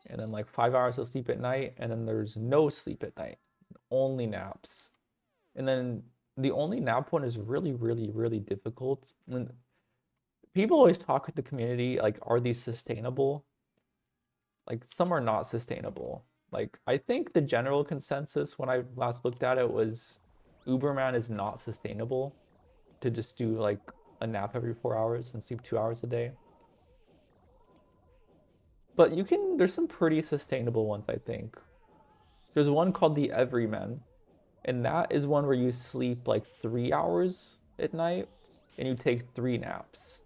and then like 5 hours of sleep at night, and then there's no sleep at night, only naps. And then the only nap one is really, really, really difficult. And people always talk with the community, like, are these sustainable? Like, some are not sustainable. Like, I think the general consensus when I last looked at it was Uberman is not sustainable to just do like a nap every 4 hours and sleep 2 hours a day. But there's some pretty sustainable ones, I think. There's one called the Everyman, and that is one where you sleep like 3 hours at night and you take 3 naps.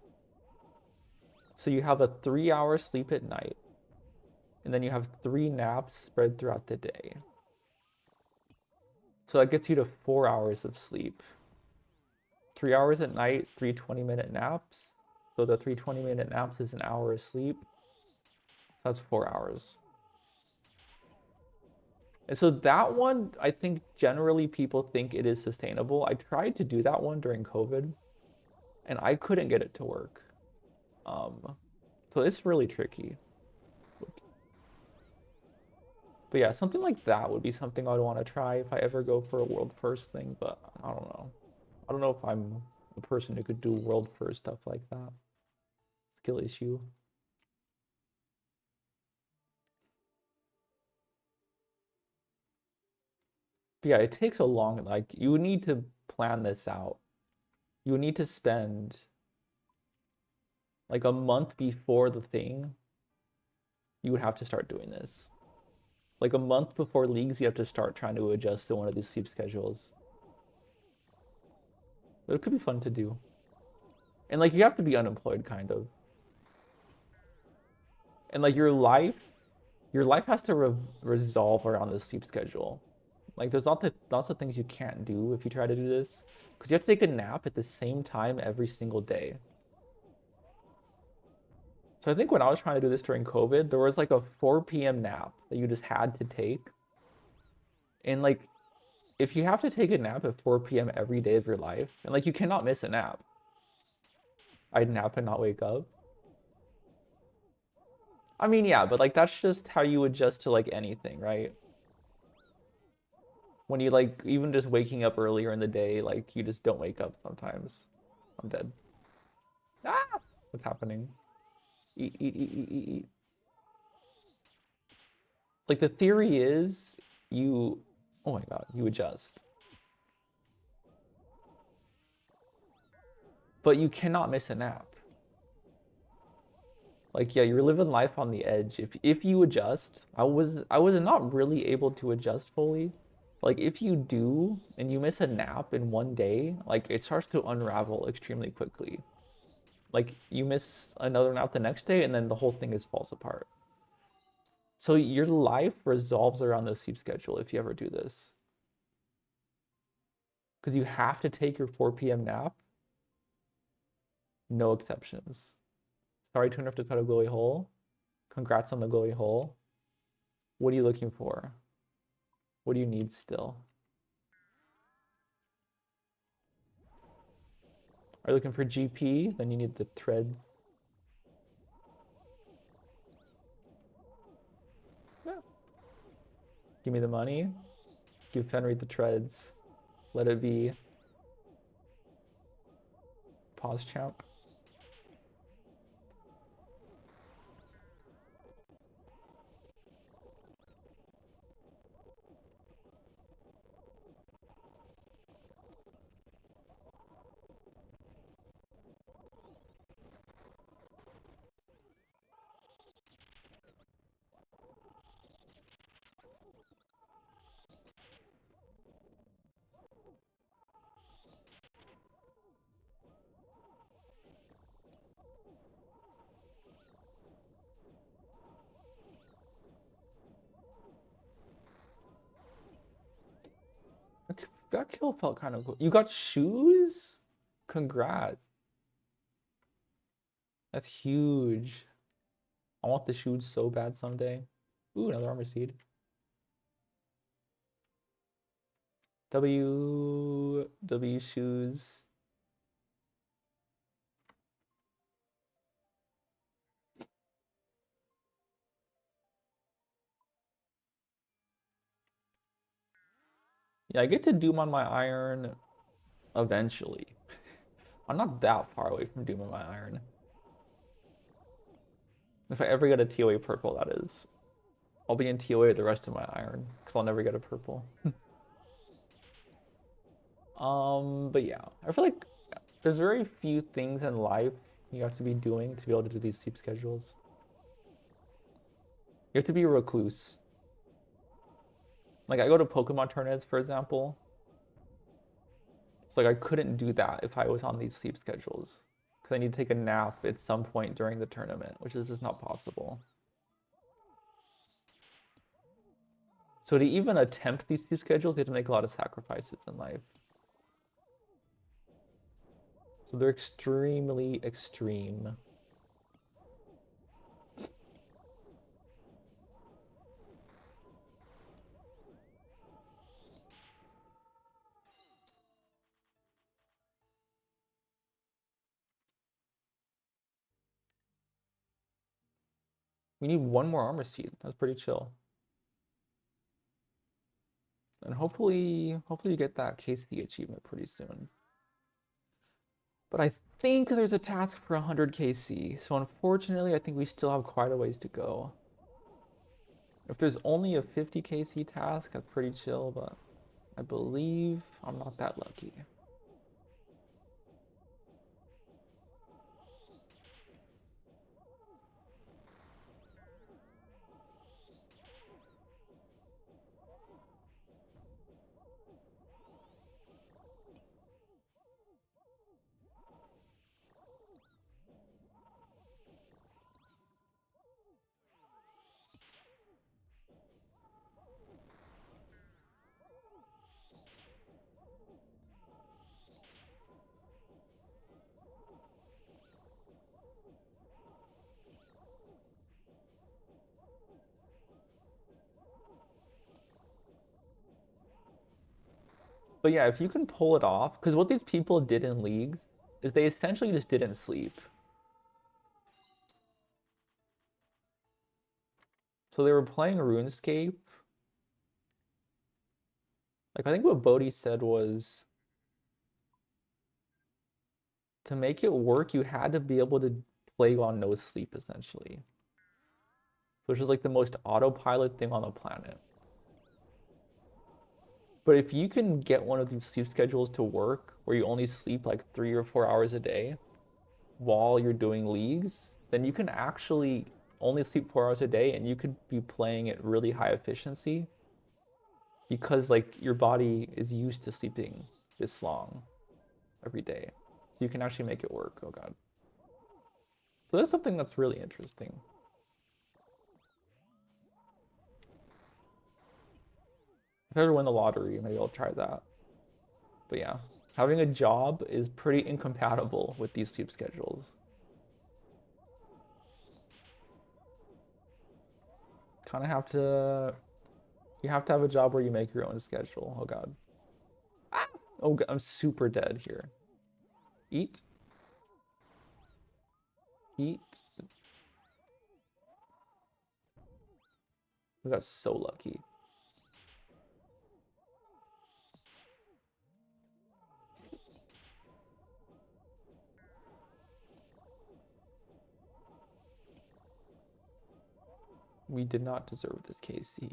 So you have a 3 hour sleep at night, and then you have 3 naps spread throughout the day. So that gets you to 4 hours of sleep. 3 hours at night, 3 20-minute naps. So the 3 20-minute naps is an hour of sleep. That's 4 hours. And so that one, I think generally people think it is sustainable. I tried to do that one during COVID, and I couldn't get it to work. So it's really tricky. Whoops. But yeah, something like that would be something I'd want to try if I ever go for a world first thing, but I don't know. I don't know if I'm a person who could do world first stuff like that. Skill issue. But yeah, it takes a long, like, you would need to plan this out. You would need to spend like a month before the thing, you would have to start doing this. Like a month before leagues, you have to start trying to adjust to one of these sleep schedules. But it could be fun to do. And like you have to be unemployed kind of. And like your life has to resolve around the sleep schedule. Like there's lots of things you can't do if you try to do this. Because you have to take a nap at the same time every single day. So I think when I was trying to do this during COVID, there was like a 4 p.m. nap that you just had to take. And like if you have to take a nap at 4 p.m. every day of your life, and like you cannot miss a nap. I'd nap and not wake up. I mean, yeah, but like that's just how you adjust to like anything, right? When you like even just waking up earlier in the day, like you just don't wake up sometimes. I'm dead. Ah! What's happening? Eat, eat, eat, eat, eat, eat. Like the theory is you, oh my God, you adjust. But you cannot miss a nap. Like yeah, you're living life on the edge. If you adjust, I was not really able to adjust fully. Like if you do and you miss a nap in one day, like it starts to unravel extremely quickly. Like you miss another nap the next day and then the whole thing is falls apart. So your life resolves around the sleep schedule if you ever do this. Because you have to take your 4 p.m. nap. No exceptions. Sorry to interrupt to cut a glowy hole. Congrats on the glowy hole. What are you looking for? What do you need still? Are you looking for GP? Then you need the threads. Yeah. Give me the money. Give Fenrir the treads. Let it be. Pause champ. That kill felt kind of cool. You got shoes? Congrats. That's huge. I want the shoes so bad someday. Ooh, another armor seed. W shoes. Yeah, I get to Doom on my iron eventually. I'm not that far away from Doom on my iron. If I ever get a TOA purple, that is. I'll be in TOA the rest of my iron, because I'll never get a purple. But yeah, I feel like there's very few things in life you have to be doing to be able to do these sleep schedules. You have to be a recluse. Like I go to Pokemon tournaments, for example. So like I couldn't do that if I was on these sleep schedules. Because I need to take a nap at some point during the tournament, which is just not possible. So to even attempt these sleep schedules, you have to make a lot of sacrifices in life. So they're extremely extreme. We need one more armor seed. That's pretty chill. And hopefully you get that KC achievement pretty soon. But I think there's a task for 100 KC. So unfortunately, I think we still have quite a ways to go. If there's only a 50 KC task, that's pretty chill, but I believe I'm not that lucky. But yeah, if you can pull it off, because what these people did in leagues is they essentially just didn't sleep. So they were playing RuneScape. Like I think what Bodhi said was to make it work, you had to be able to play on no sleep essentially. Which is like the most autopilot thing on the planet. But if you can get one of these sleep schedules to work where you only sleep like 3 or 4 hours a day while you're doing leagues, then you can actually only sleep 4 hours a day and you could be playing at really high efficiency because like your body is used to sleeping this long every day. So you can actually make it work. Oh God. So that's something that's really interesting. If I ever win the lottery, maybe I'll try that. But yeah, having a job is pretty incompatible with these sleep schedules. Kind of have to, you have to have a job where you make your own schedule. Oh God. Ah! Oh God, I'm super dead here. Eat. Eat. We got so lucky. We did not deserve this KC.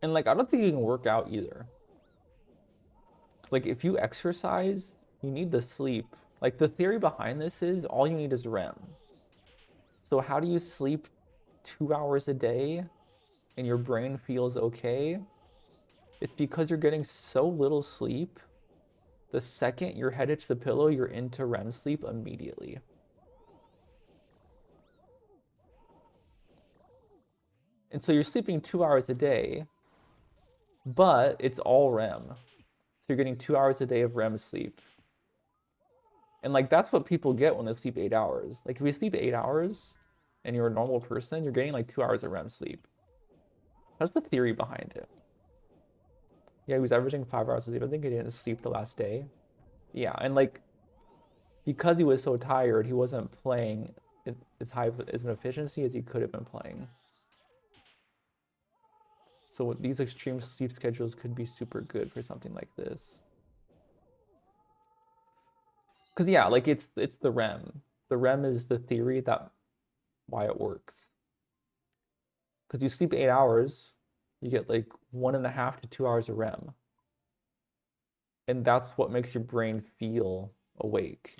And like, I don't think you can work out either. Like, if you exercise, you need the sleep. Like, the theory behind this is all you need is REM. So, how do you sleep 2 hours a day and your brain feels okay? It's because you're getting so little sleep. The second you're headed to the pillow, you're into REM sleep immediately. And so you're sleeping 2 hours a day, but it's all REM. So you're getting 2 hours a day of REM sleep. And like that's what people get when they sleep 8 hours. Like if you sleep 8 hours and you're a normal person, you're getting like 2 hours of REM sleep. That's the theory behind it. Yeah, he was averaging 5 hours of sleep. I think he didn't sleep the last day. Yeah, and like because he was so tired, he wasn't playing as high as an efficiency as he could have been playing. So these extreme sleep schedules could be super good for something like this. Because yeah, like it's the REM. The REM is the theory that why it works. Because you sleep 8 hours, you get like 1.5 to 2 hours of REM. And that's what makes your brain feel awake.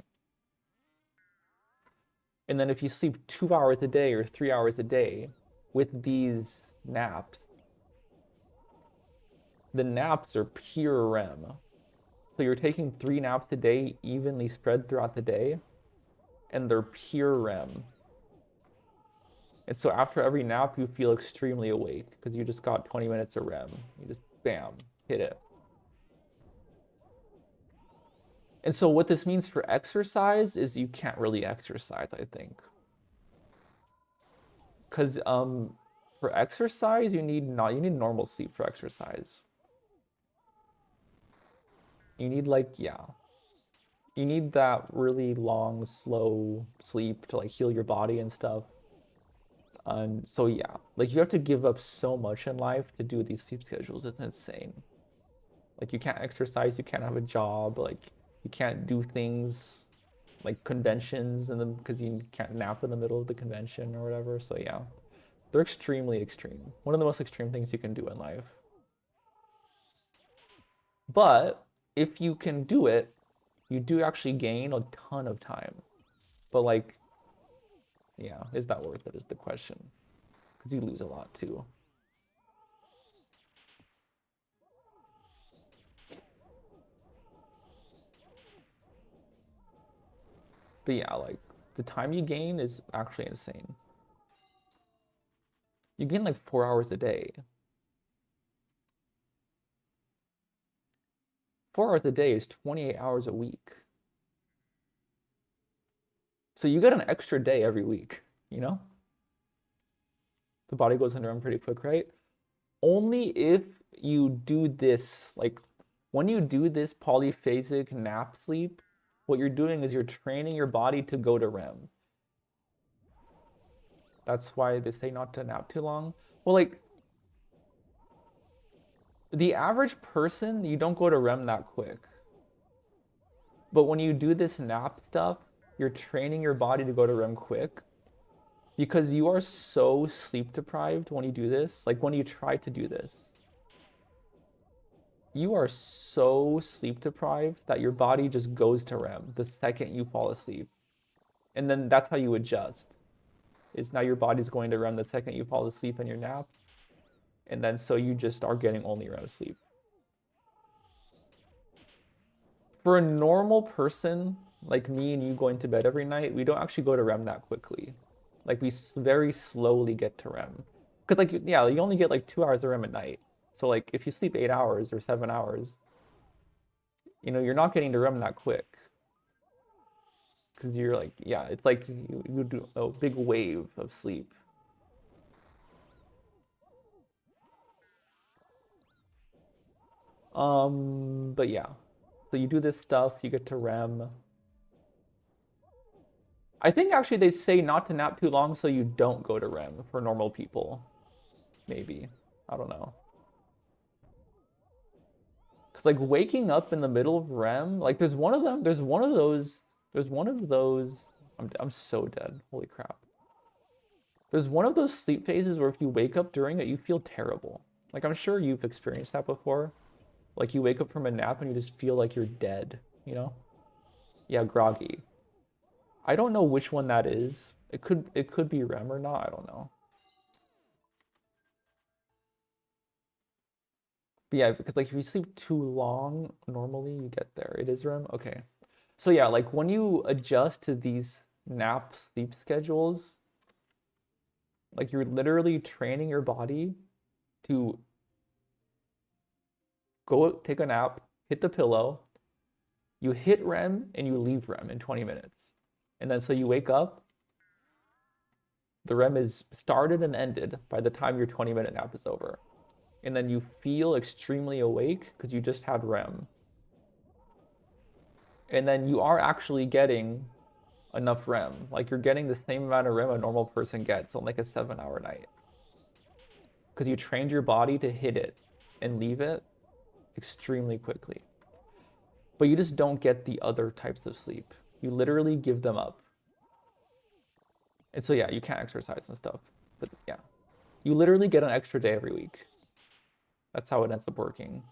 And then if you sleep 2 hours a day or 3 hours a day with these naps, the naps are pure REM. So you're taking 3 naps a day, evenly spread throughout the day, and they're pure REM. And so after every nap, you feel extremely awake because you just got 20 minutes of REM. You just, bam, hit it. And so what this means for exercise is you can't really exercise, I think. Because for exercise, you need normal sleep for exercise. You need like, yeah. You need that really long, slow sleep to like heal your body and stuff. And so yeah, like you have to give up so much in life to do these sleep schedules. It's insane. Like you can't exercise, you can't have a job, like you can't do things like conventions and then because you can't nap in the middle of the convention or whatever. So yeah, they're extremely extreme. One of the most extreme things you can do in life. But if you can do it, you do actually gain a ton of time. But like, yeah, is that worth it is the question. Because you lose a lot too. But yeah, like the time you gain is actually insane. You gain like 4 hours a day. 4 hours a day is 28 hours a week. So you get an extra day every week, you know? The body goes under REM pretty quick, right? Only if you do this, like when you do this polyphasic nap sleep, what you're doing is you're training your body to go to REM. That's why they say not to nap too long. Well, like the average person, you don't go to REM that quick. But when you do this nap stuff, you're training your body to go to REM quick because you are so sleep deprived when you do this. Like when you try to do this, you are so sleep deprived that your body just goes to REM the second you fall asleep. And then that's how you adjust. Is now your body's going to REM the second you fall asleep in your nap. And then so you just are getting only REM sleep. For a normal person like me and you going to bed every night, we don't actually go to REM that quickly. Like we very slowly get to REM. Because like yeah, you only get like 2 hours of REM at night. So like if you sleep 8 hours or 7 hours, you know, you're not getting to REM that quick. Because you're like, yeah, it's like you do a big wave of sleep. But yeah. So you do this stuff, you get to REM. I think actually they say not to nap too long so you don't go to REM for normal people. Maybe. I don't know. Cause like waking up in the middle of REM, like there's one of them, there's one of those. I'm so dead. Holy crap. There's one of those sleep phases where if you wake up during it, you feel terrible. Like I'm sure you've experienced that before. Like you wake up from a nap and you just feel like you're dead, you know? Yeah, groggy. I don't know which one that is. It could be REM or not, I don't know. But yeah, because like if you sleep too long, normally you get there. It is REM. Okay. So yeah, like when you adjust to these nap sleep schedules, like you're literally training your body to go take a nap, hit the pillow, you hit REM and you leave REM in 20 minutes. And then so you wake up, the REM is started and ended by the time your 20-minute nap is over. And then you feel extremely awake because you just had REM. And then you are actually getting enough REM. Like you're getting the same amount of REM a normal person gets on like a 7 hour night. Because you trained your body to hit it and leave it extremely quickly. But you just don't get the other types of sleep. You literally give them up. And so yeah, you can't exercise and stuff. But yeah, you literally get an extra day every week. That's how it ends up working.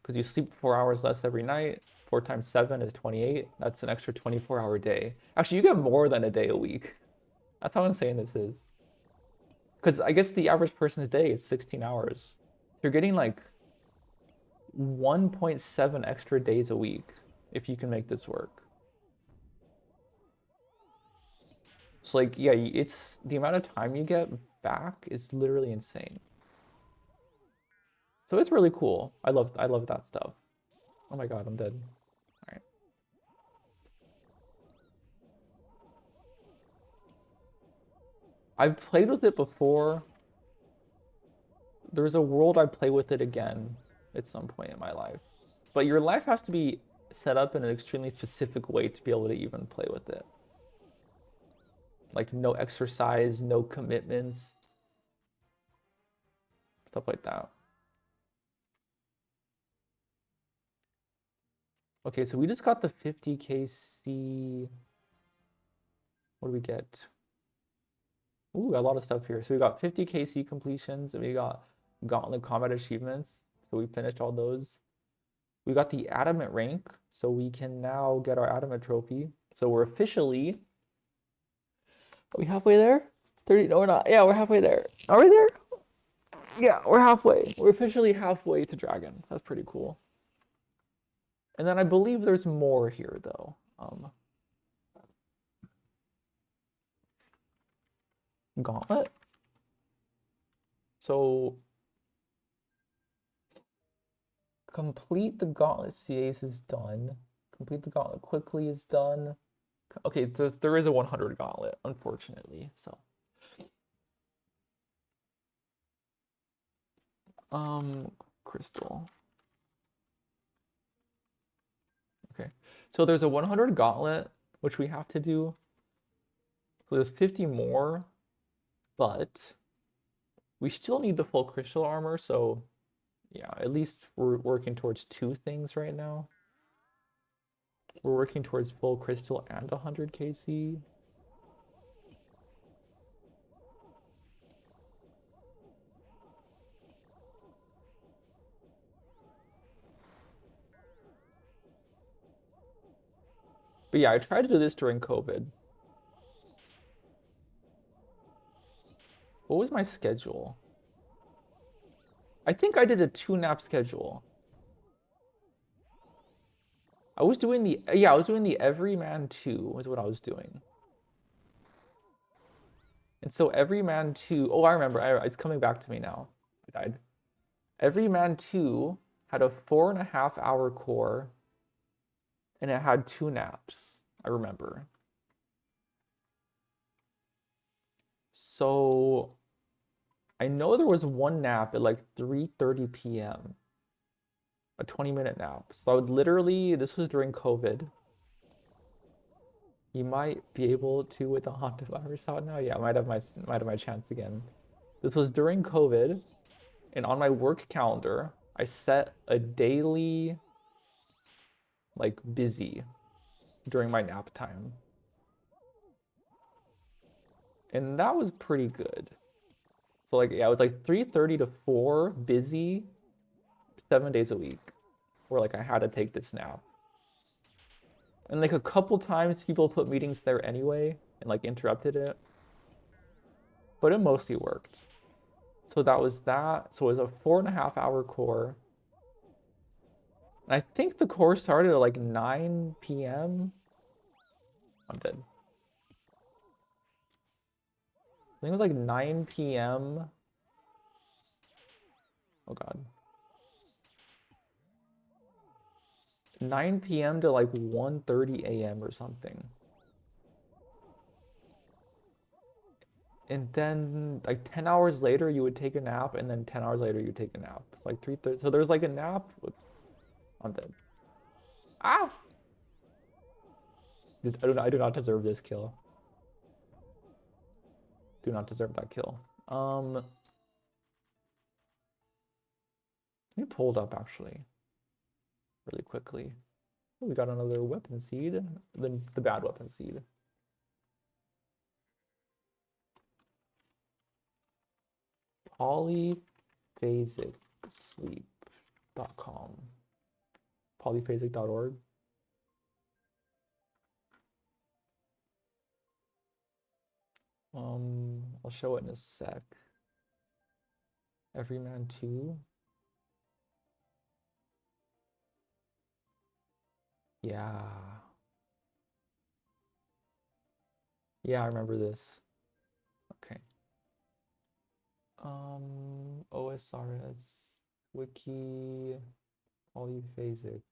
Because you sleep 4 hours less every night. 4 times 7 is 28. That's an extra 24-hour day. Actually, you get more than a day a week. That's how insane this is. Because I guess the average person's day is 16 hours. You're getting like 1.7 extra days a week if you can make this work. So like, yeah, it's the amount of time you get back is literally insane. So it's really cool. I love that stuff. Oh my God, I'm dead. All right. I've played with it before. There's a world I play with it again at some point in my life. But your life has to be set up in an extremely specific way to be able to even play with it. Like no exercise, no commitments, stuff like that. Okay, so we just got the 50 KC. What do we get? Ooh, a lot of stuff here. So we got 50 KC completions, and we got Gauntlet Combat achievements. So we finished all those. We got the Adamant rank, so we can now get our Adamant trophy. So we're officially. Are we halfway there? 30? No, we're not. Yeah, we're halfway there. Are we there? Yeah, we're halfway. We're officially halfway to Dragon. That's pretty cool. And then I believe there's more here, though. Gauntlet. So complete the Gauntlet CAs is done. Complete the Gauntlet quickly is done. Okay, there is a 100 Gauntlet, unfortunately. So crystal. Okay. So there's a 100 Gauntlet which we have to do. So there's 50 more, but we still need the full crystal armor, so yeah, at least we're working towards two things right now. We're working towards full crystal and 100 KC. But yeah, I tried to do this during COVID. What was my schedule? I think I did a 2 nap schedule. I was doing the Everyman 2 was what I was doing. And so Everyman 2, oh, I remember, it's coming back to me now. I died. Everyman 2 had a 4.5 hour core and it had 2 naps. I remember. So I know there was one nap at like 3:30 p.m. A 20-minute nap. So I would literally, this was during COVID. You might be able to with the hantavirus out now. Yeah, I might have my chance again. This was during COVID, and on my work calendar, I set a daily like busy during my nap time. And that was pretty good. So like yeah, it was like 3:30 to 4 busy 7 days a week where like I had to take this nap. And like a couple times people put meetings there anyway and like interrupted it. But it mostly worked. So that was that. So it was a 4.5 hour core. And I think the core started at like 9 p.m. I'm dead. I think it was like 9 p.m. Oh God. 9 p.m. to like 1:30 a.m. or something. And then like 10 hours later you would take a nap, and then 10 hours later you would take a nap. It's like 3:30. So there's like a nap. I'm dead. Ah! I do not deserve this kill. Do not deserve that kill. Let me pull it up actually, really quickly. Oh, we got another weapon seed, the bad weapon seed. Polyphasicsleep.com. Polyphasic.org. I'll show it in a sec. Everyman 2. Yeah. Yeah, I remember this. Okay. OSRS wiki polyphasic.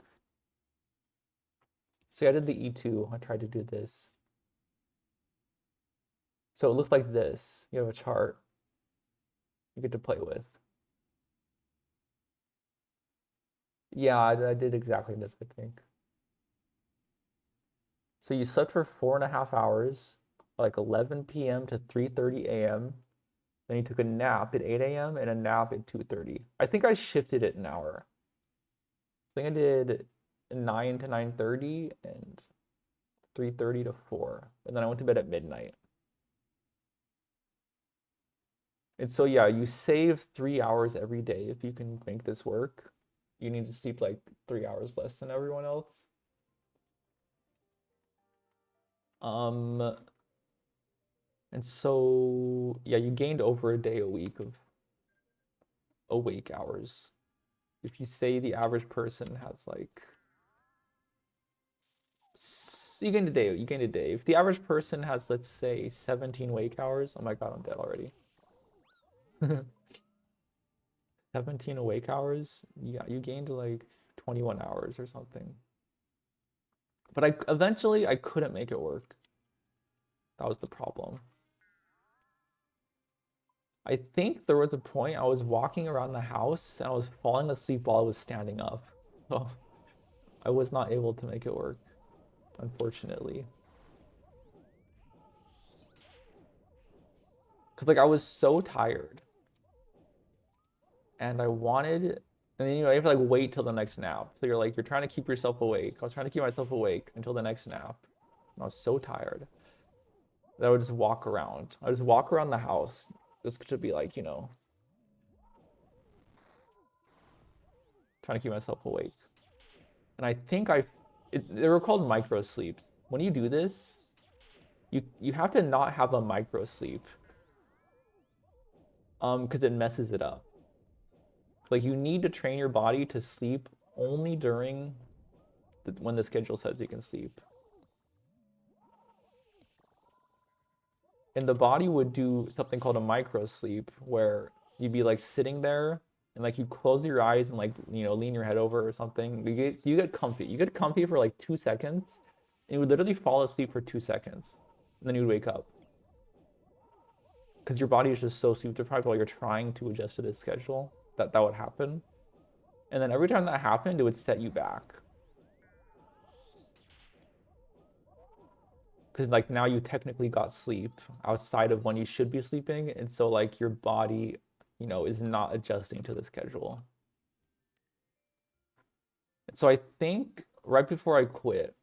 See, I did the E2. I tried to do this. So it looks like this. You have a chart you get to play with. Yeah, I did exactly this, I think. So you slept for 4.5 hours, like 11 p.m. to 3:30 a.m. Then you took a nap at 8 a.m. and a nap at 2:30. I think I shifted it an hour. I think I did 9 to 9:30 and 3:30 to 4. And then I went to bed at midnight. And so yeah, you save 3 hours every day if you can make this work. You need to sleep like 3 hours less than everyone else. And so yeah, you gained over a day a week of awake hours. If you say the average person has like you gained a day, you gained a day. If the average person has, let's say, 17 wake hours, oh my god, I'm dead already. 17 awake hours, yeah, you gained like 21 hours or something. But eventually I couldn't make it work. That was the problem. I think there was a point I was walking around the house and I was falling asleep while I was standing up. So I was not able to make it work, unfortunately. Because like I was so tired and I wanted, and then you have to like wait till the next nap. So you're trying to keep yourself awake. I was trying to keep myself awake until the next nap. And I was so tired that I would just walk around. I would just walk around the house just to be like, trying to keep myself awake. And I think they were called micro sleeps. When you do this, you have to not have a micro sleep. Because it messes it up. Like you need to train your body to sleep only during when the schedule says you can sleep. And the body would do something called a micro sleep where you'd be like sitting there and like you close your eyes and like lean your head over or something. You get comfy. You get comfy for like 2 seconds and you would literally fall asleep for 2 seconds. And then you'd wake up. Because your body is just so sleep deprived while you're trying to adjust to this schedule that would happen. And then every time that happened, it would set you back. Because like now you technically got sleep outside of when you should be sleeping, and so like your body is not adjusting to the schedule. And so I think right before I quit,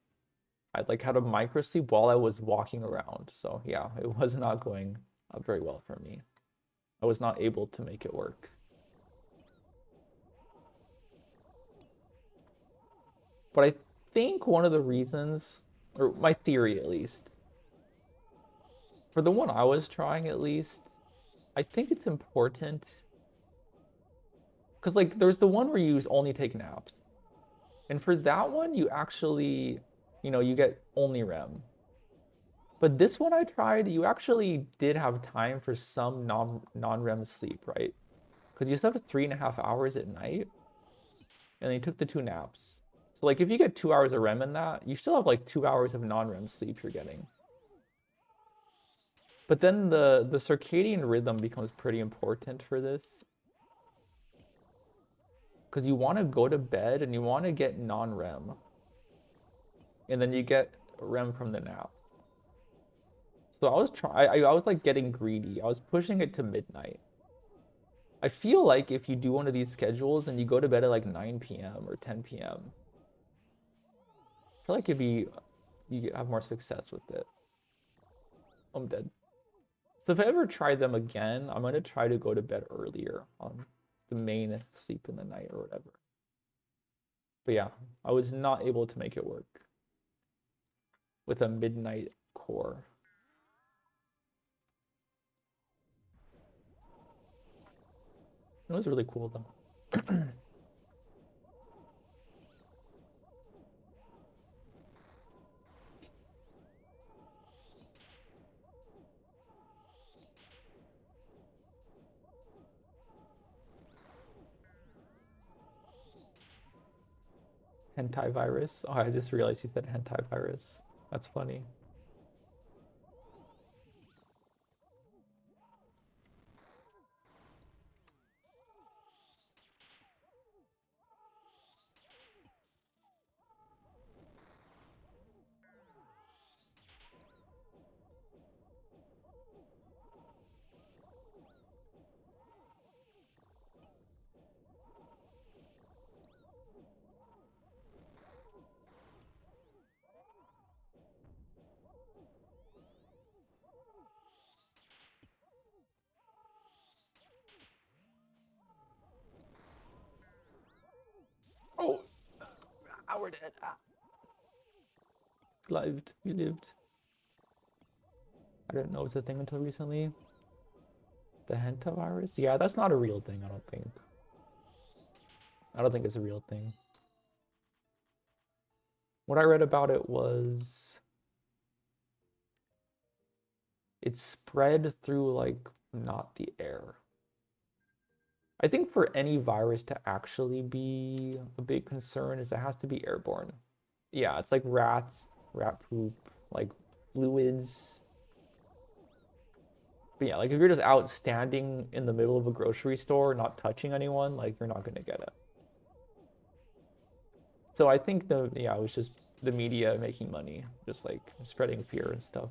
I like had a micro sleep while I was walking around. So yeah, it was not going very well for me. I was not able to make it work. But I think one of the reasons, or my theory at least, for the one I was trying at least, I think it's important because like there's the one where you only take naps. And for that one, you actually, you get only REM. But this one I tried, you actually did have time for some non-REM sleep, right? Because you slept 3.5 hours at night, and then you took the 2 naps. So like if you get 2 hours of REM in that, you still have like 2 hours of non-REM sleep you're getting. But then the circadian rhythm becomes pretty important for this. Because you want to go to bed and you want to get non-REM. And then you get REM from the nap. So I was like getting greedy. I was pushing it to midnight. I feel like if you do one of these schedules and you go to bed at like 9 p.m. or 10 p.m., I feel like you have more success with it. I'm dead. So if I ever try them again, I'm gonna try to go to bed earlier on the main sleep in the night or whatever. But yeah, I was not able to make it work with a midnight core. It was really cool though. Hentai virus. Oh, I just realized you said hentai virus. That's funny. Oh, we're dead. Ah. We lived. I didn't know it was a thing until recently. The hantavirus? Yeah, that's not a real thing, I don't think. I don't think it's a real thing. What I read about it was it spread through like not the air. I think for any virus to actually be a big concern is it has to be airborne. Yeah, it's like rats, rat poop, like fluids. But yeah, like if you're just out standing in the middle of a grocery store, not touching anyone, like you're not gonna get it. So I think it was just the media making money, just like spreading fear and stuff.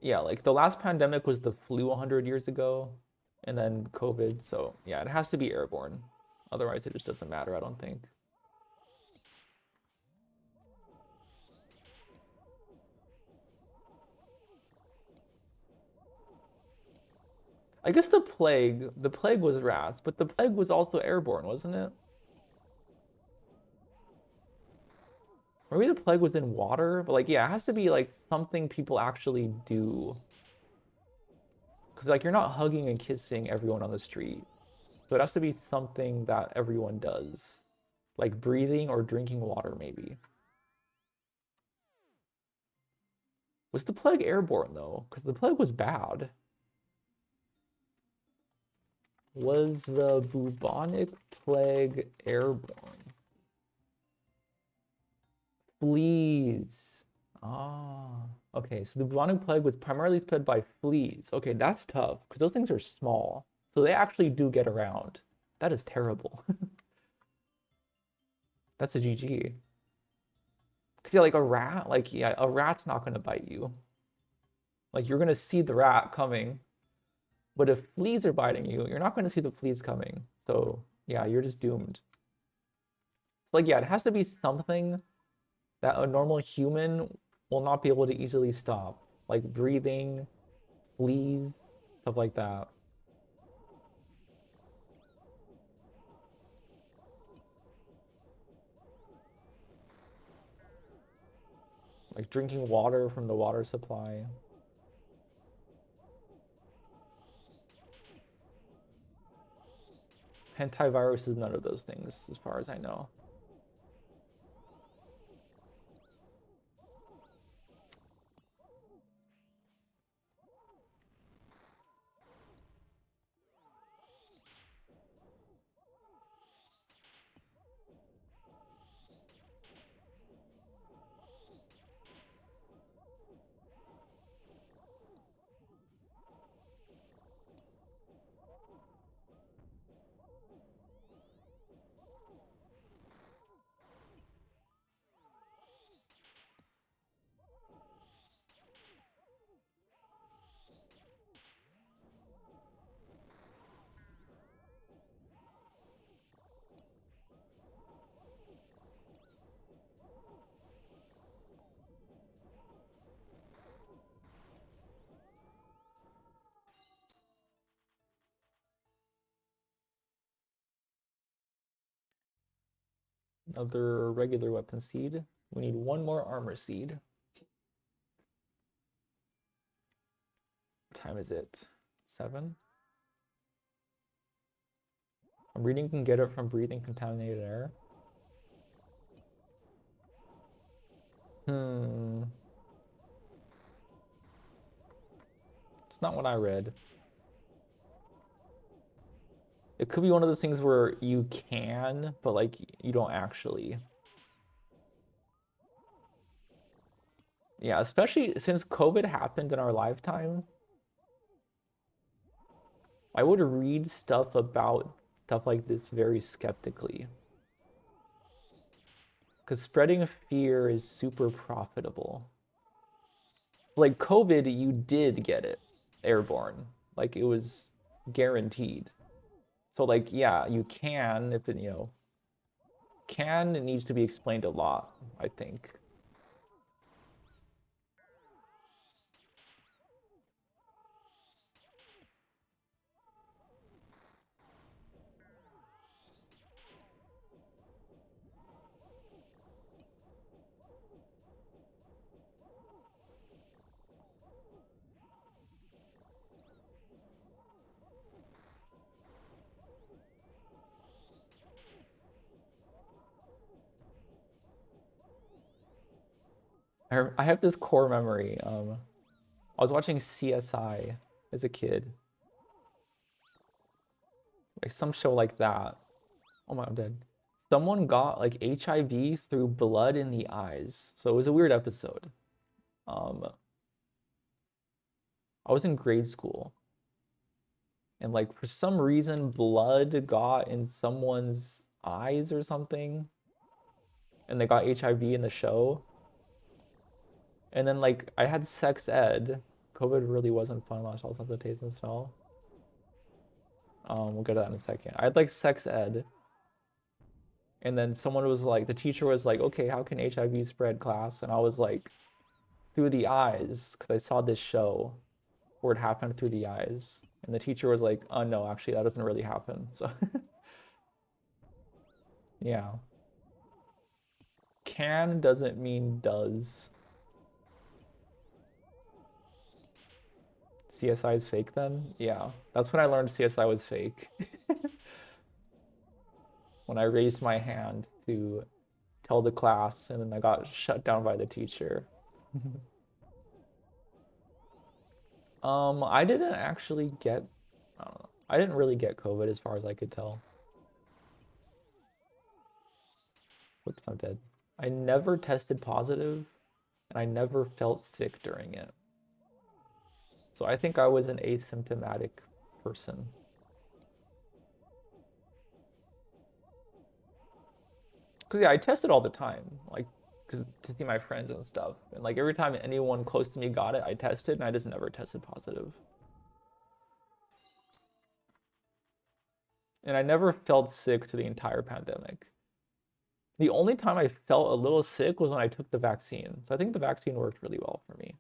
Yeah, like the last pandemic was the flu 100 years ago, and then COVID. So yeah, it has to be airborne. Otherwise, it just doesn't matter, I don't think. I guess the plague was rats, but the plague was also airborne, wasn't it? Maybe the plague was in water, but like, yeah, it has to be like something people actually do. Because like you're not hugging and kissing everyone on the street. So it has to be something that everyone does. Like breathing or drinking water, maybe. Was the plague airborne though? Because the plague was bad. Was the bubonic plague airborne? Fleas. Ah, okay. So the bubonic plague was primarily spread by fleas. Okay, that's tough because those things are small. So they actually do get around. That is terrible. That's a GG. Because yeah, like a rat, like yeah, a rat's not gonna bite you. Like you're gonna see the rat coming, but if fleas are biting you, you're not gonna see the fleas coming. So yeah, you're just doomed. Like yeah, it has to be something that a normal human will not be able to easily stop, like breathing, fleas, stuff like that. Like drinking water from the water supply. Antivirus is none of those things, as far as I know. Another regular weapon seed. We need one more armor seed. What time is it? 7? I'm reading can get it from breathing contaminated air. It's not what I read. It could be one of the things where you can, but like you don't actually. Yeah, especially since COVID happened in our lifetime, I would read stuff about stuff like this very skeptically. Because spreading fear is super profitable. Like COVID, you did get it airborne. Like it was guaranteed. So like, yeah, you can if it, can, it needs to be explained a lot, I think. I have this core memory. I was watching CSI as a kid, like some show like that. Oh my, I'm dead. Someone got like HIV through blood in the eyes, so it was a weird episode. Um, I was in grade school, and like for some reason, blood got in someone's eyes or something, and they got HIV in the show. And then like I had sex ed. COVID really wasn't fun. Lost all the taste and smell. We'll get to that in a second. I had like sex ed, and then someone was like, the teacher was like, okay, how can HIV spread, class? And I was like, through the eyes, because I saw this show where it happened through the eyes. And the teacher was like, oh no, actually that doesn't really happen. So yeah. Can doesn't mean does. CSI is fake then? Yeah. That's when I learned CSI was fake. When I raised my hand to tell the class and then I got shut down by the teacher. I didn't actually get, I don't know. I didn't really get COVID as far as I could tell. Whoops, I'm dead. I never tested positive and I never felt sick during it. So I think I was an asymptomatic person. Cause yeah, I tested all the time, like, cause to see my friends and stuff. And like every time anyone close to me got it, I tested, and I just never tested positive. And I never felt sick through the entire pandemic. The only time I felt a little sick was when I took the vaccine. So I think the vaccine worked really well for me.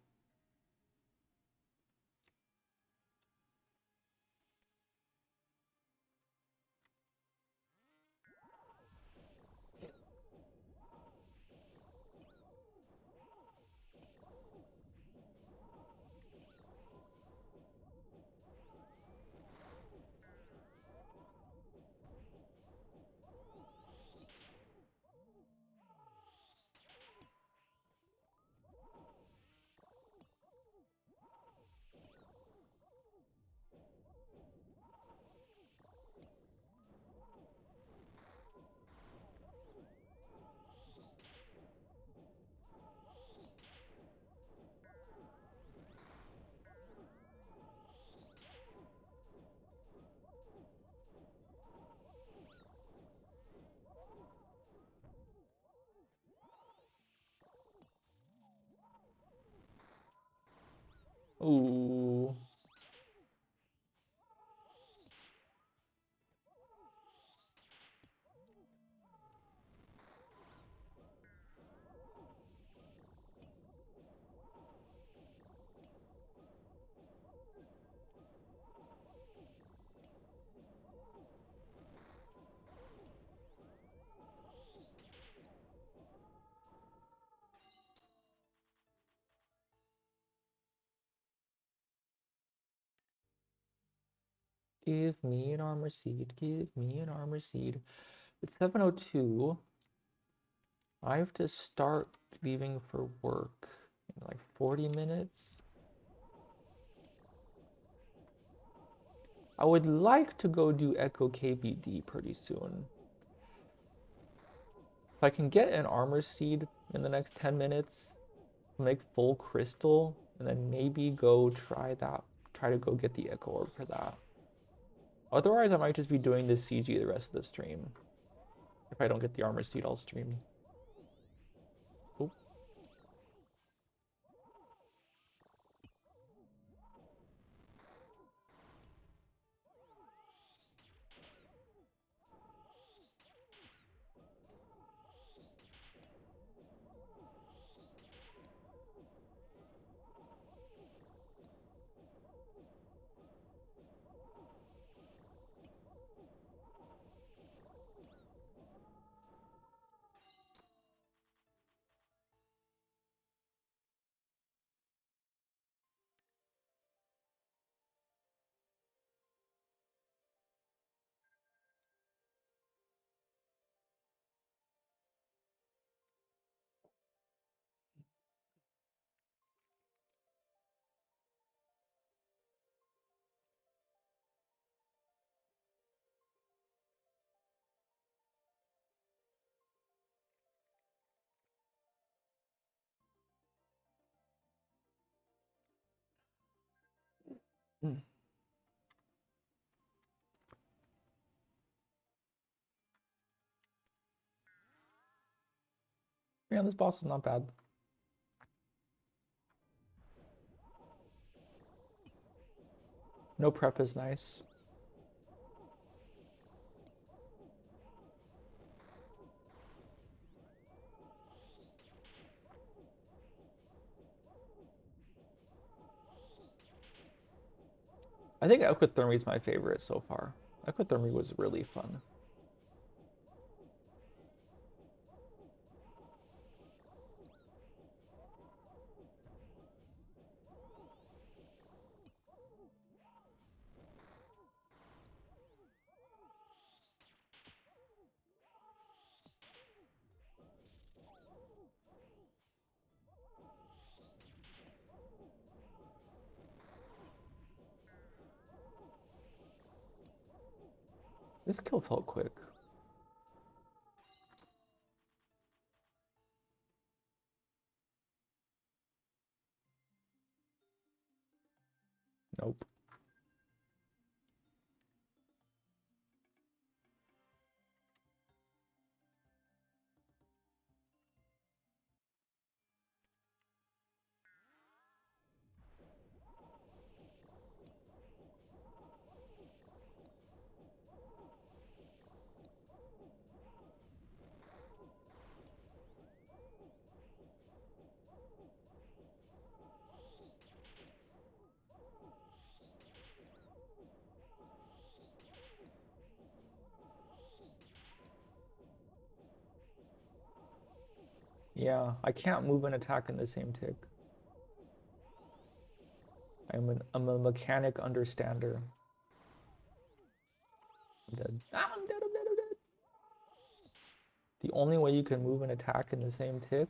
Give me an armor seed. Give me an armor seed. It's 7:02. I have to start leaving for work in like 40 minutes. I would like to go do Echo KBD pretty soon. If I can get an armor seed in the next 10 minutes, make full crystal, and then maybe go try to go get the Echo Orb for that. Otherwise, I might just be doing this CG the rest of the stream. If I don't get the armor seed, I'll stream. Oh. Mm. Yeah, this boss is not bad. No prep is nice. I think Ecothermy is my favorite so far. Ecothermy was really fun. This kill felt quick. Nope. Yeah, I can't move and attack in the same tick. I'm a mechanic understander. I'm dead. Ah, I'm dead, I'm dead, I'm dead. The only way you can move and attack in the same tick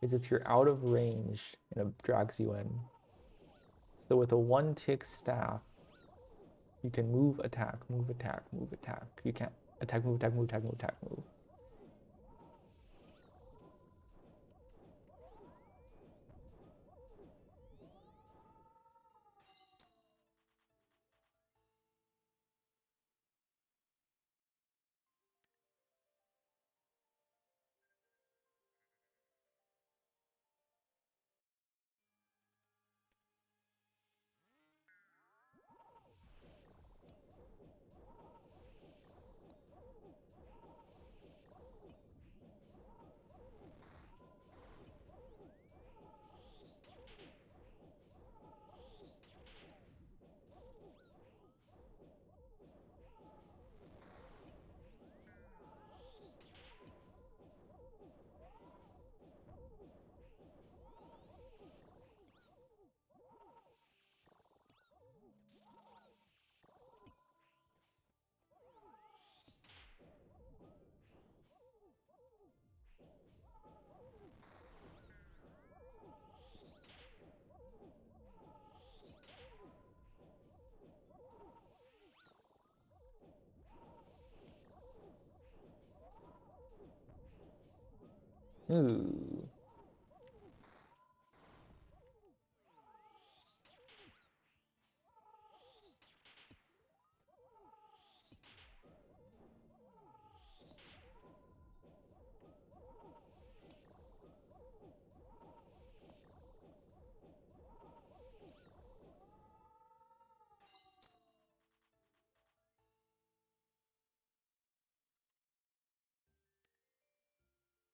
is if you're out of range and it drags you in. So with a one tick staff, you can move, attack, move, attack, move, attack. You can't attack, move, attack, move, attack, move, attack, move. Ooh.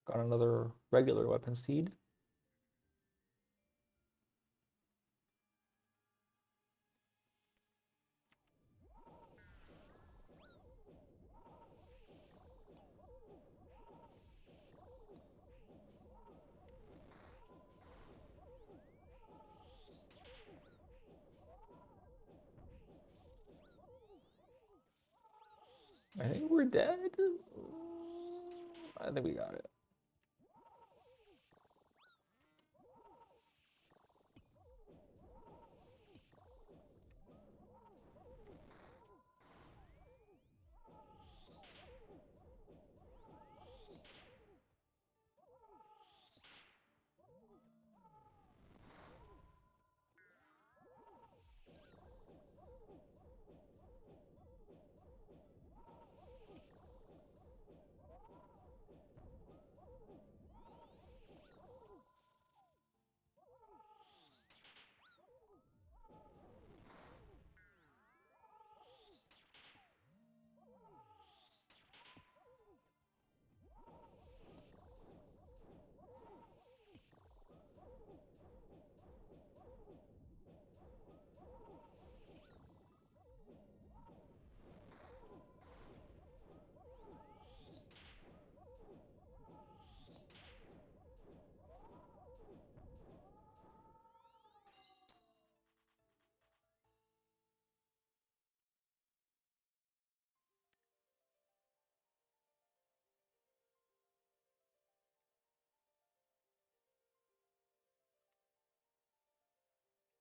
Got another regular weapon seed. I think we're dead. I think we got it.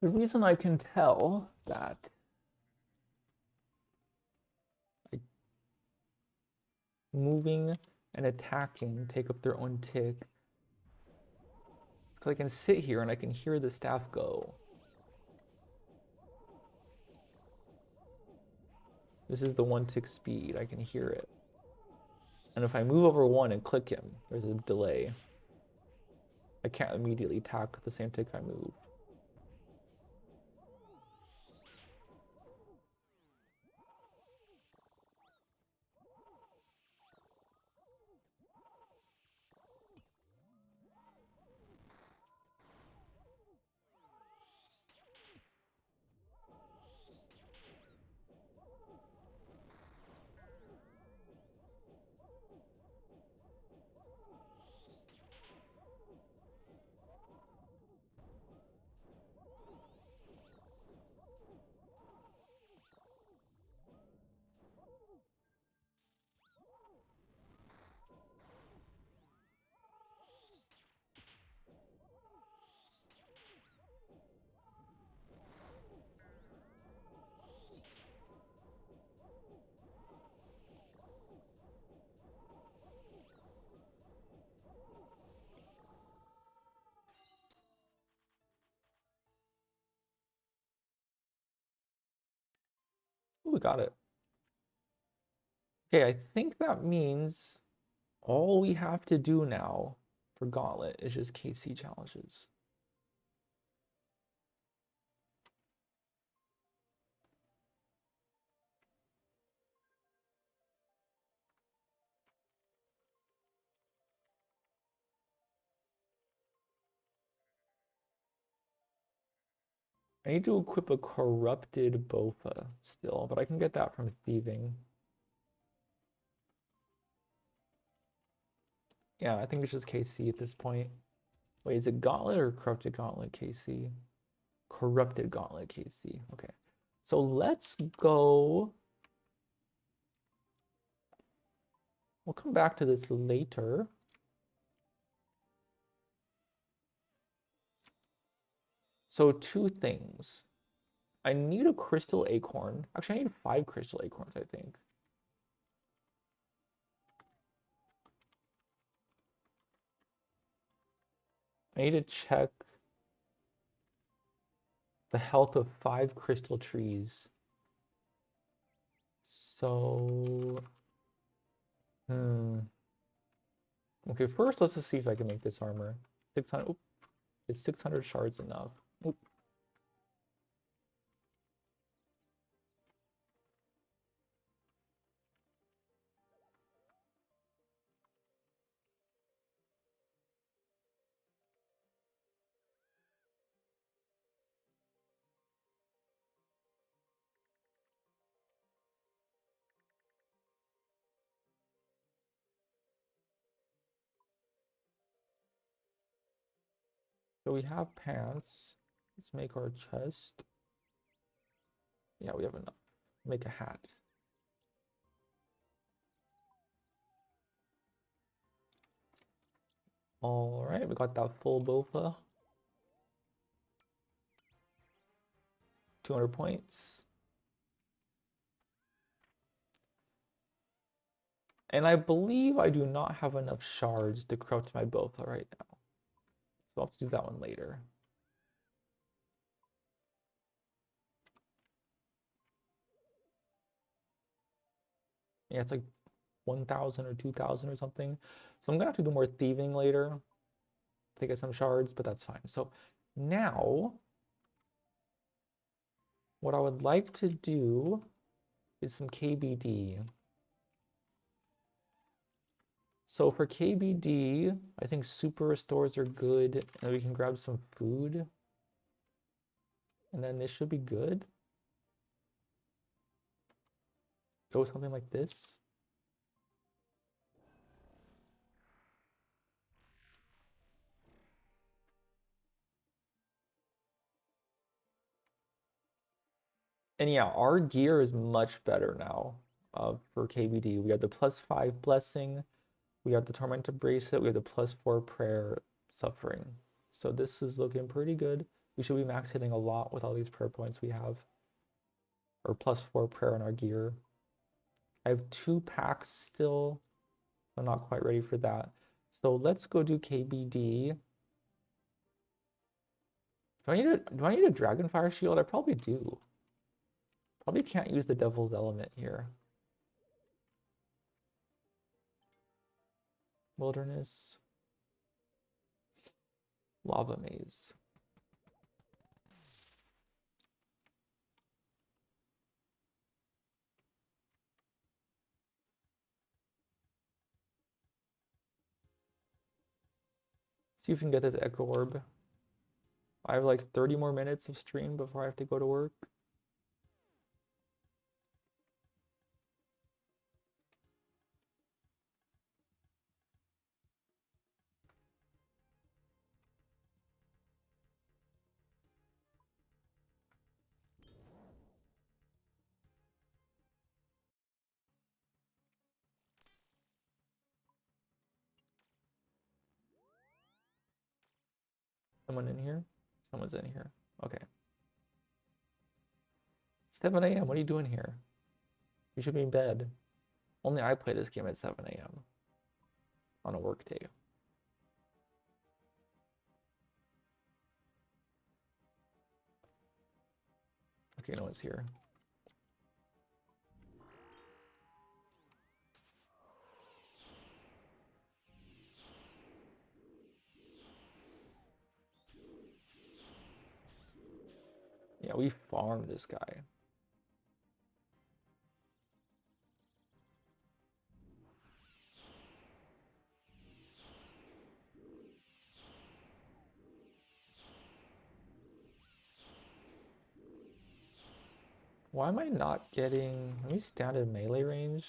The reason I can tell that moving and attacking take up their own tick, because I can sit here and I can hear the staff go. This is the 1 tick speed, I can hear it. And if I move over 1 and click him, there's a delay. I can't immediately attack the same tick I move. Ooh, we got it. Okay, I think that means all we have to do now for Gauntlet is just KC challenges. I need to equip a corrupted Bofa still, but I can get that from thieving. Yeah, I think it's just KC at this point. Wait, is it Gauntlet or Corrupted Gauntlet KC? Corrupted Gauntlet KC. Okay. So let's go. We'll come back to this later. So 2 things. I need a crystal acorn. Actually, I need 5 crystal acorns, I think. I need to check the health of 5 crystal trees. So, okay, first let's just see if I can make this armor. 600, oop, is 600 shards enough? Oop. So we have pants. Let's make our chest. Yeah, we have enough. Make a hat. All right, we got that full bofa. 200 points. And I believe I do not have enough shards to craft my bofa right now. So I'll have to do that one later. Yeah, it's like 1,000 or 2,000 or something. So I'm gonna have to do more thieving later to get some shards, but that's fine. So now, what I would like to do is some KBD. So for KBD, I think super restores are good, and we can grab some food. And then this should be good. Go something like this. And yeah, our gear is much better now for KBD. We have the +5 blessing, we have the tormented bracelet, we have the +4 prayer suffering. So this is looking pretty good. We should be max hitting a lot with all these prayer points we have. Or +4 prayer on our gear. I have 2 packs still. I'm not quite ready for that. So let's go do KBD. Do I need a Dragonfire shield? I probably do. Probably can't use the Devil's Element here. Wilderness. Lava Maze. See if we can get this Echo Orb. I have like 30 more minutes of stream before I have to go to work. Someone in here? Someone's in here. Okay. 7 a.m. What are you doing here? You should be in bed. Only I play this game at 7 a.m. on a work day. Okay, no one's here. Yeah, we farmed this guy. Why am I not getting... Let me stand in melee range.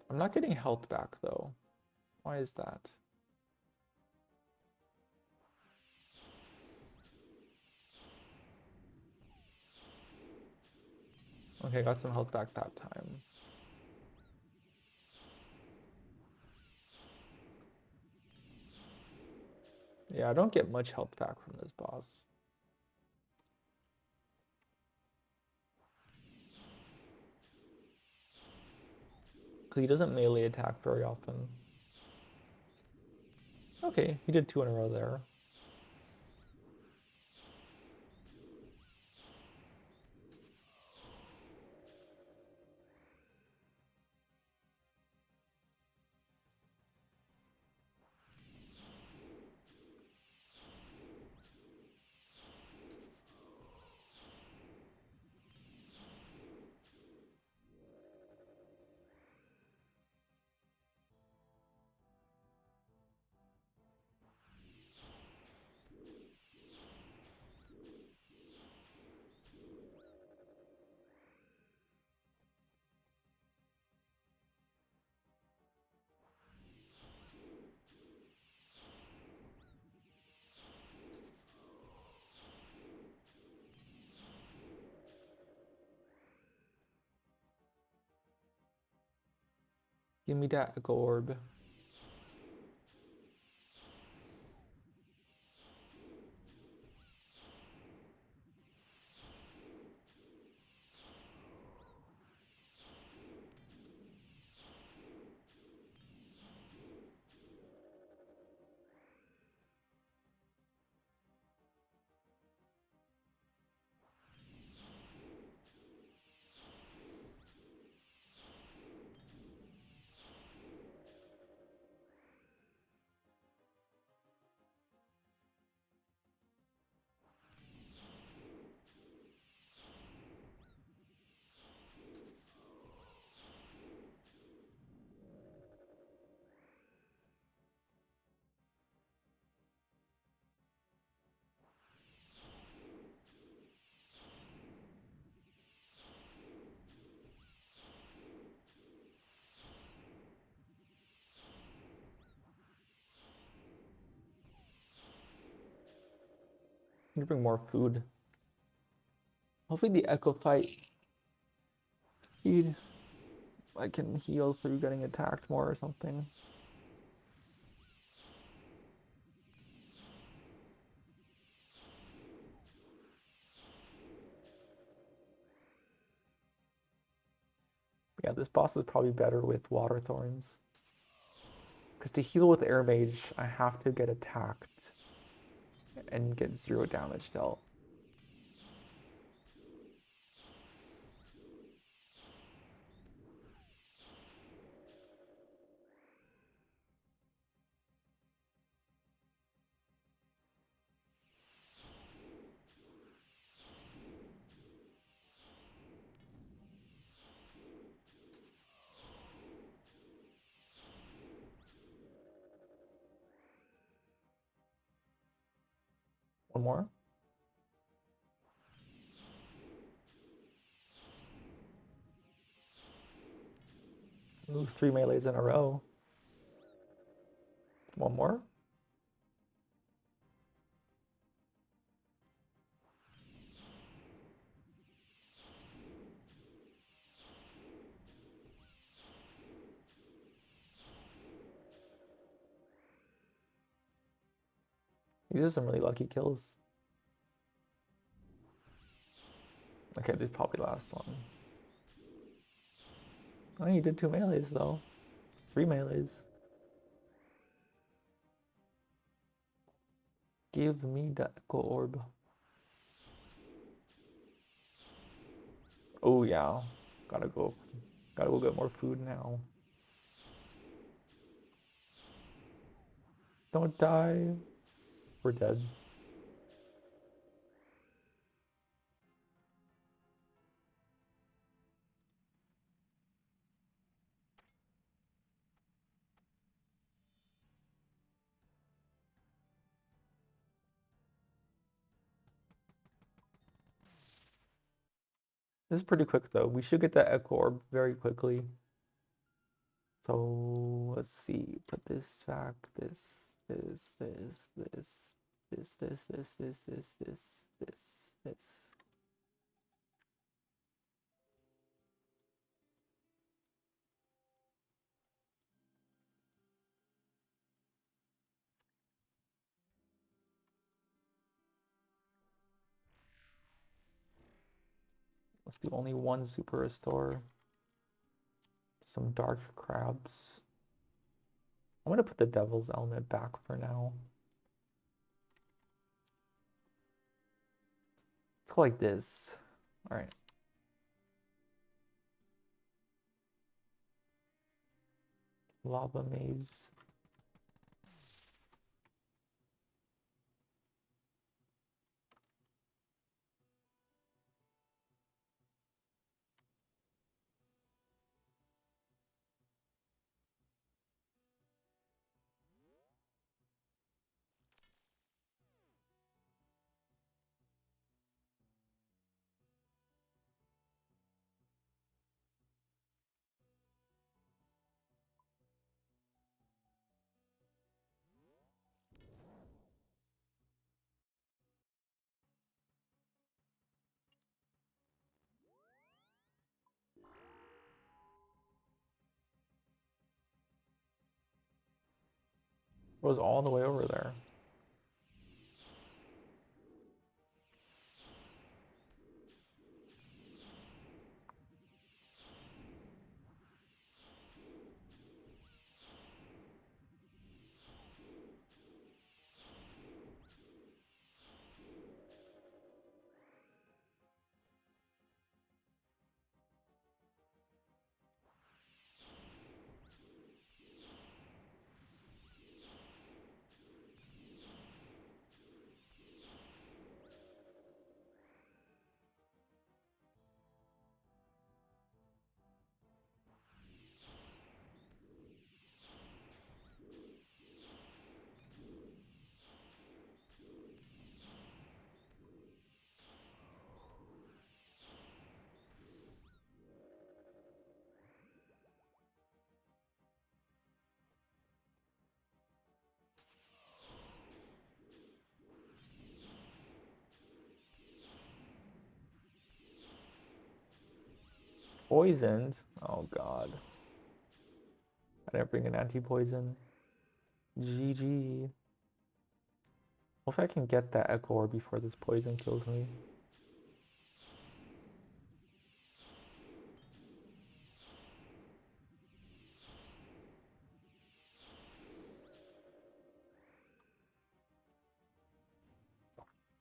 I'm not getting health back though. Why is that? Okay, got some health back that time. Yeah, I don't get much health back from this boss. Because he doesn't melee attack very often. Okay, he did 2 in a row there. Give me that Echo Orb. Need to bring more food. Hopefully the Echo Fight I can heal through getting attacked more or something. Yeah, this boss is probably better with Water Thorns. Because to heal with Air Mage, I have to get attacked and get 0 damage dealt. One more. Ooh, 3 melees in a row. One more. These are some really lucky kills. Okay, this is probably the last one. Oh, you did 2 melees though. 3 melees. Give me the Echo Orb. Oh yeah. Gotta go get more food now. Don't die. We're dead. This is pretty quick though. We should get that Echo Orb very quickly. So let's see. Put this back. This. Must be only one super restore. Some dark crabs. I'm gonna put the Devil's Element back for now. Let's go like this. All right. Lava Maze. It was all the way over there. Poisoned. Oh God. I didn't bring an anti-poison. GG. Well, if I can get that Echo Orb before this poison kills me.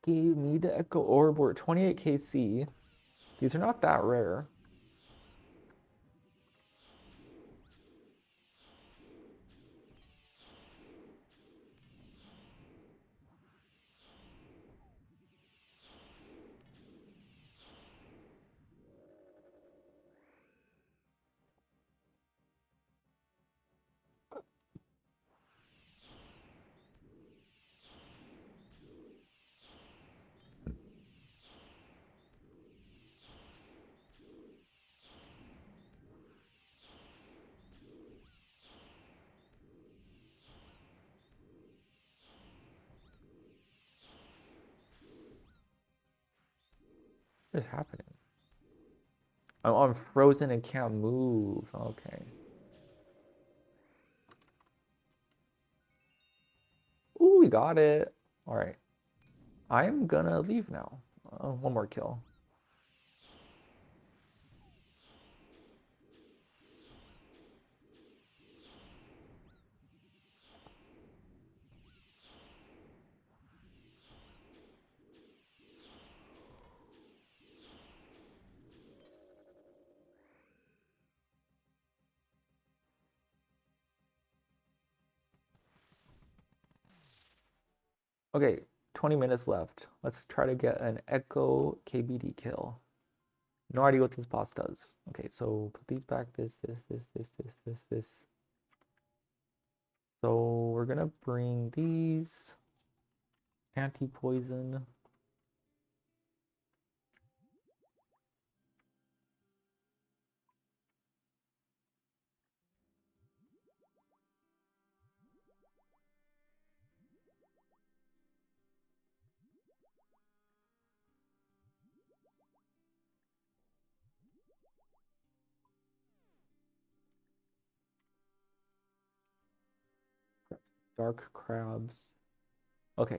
Gave me the Echo Orb. We're at 28 KC. These are not that rare. What is happening? I'm frozen and can't move. Okay. Ooh, we got it. All right. I am gonna leave now. One more kill. Okay, 20 minutes left. Let's try to get an Echo KBD kill. No idea what this boss does. Okay, so put these back. This. So we're gonna bring these anti-poison. Dark crabs. Okay.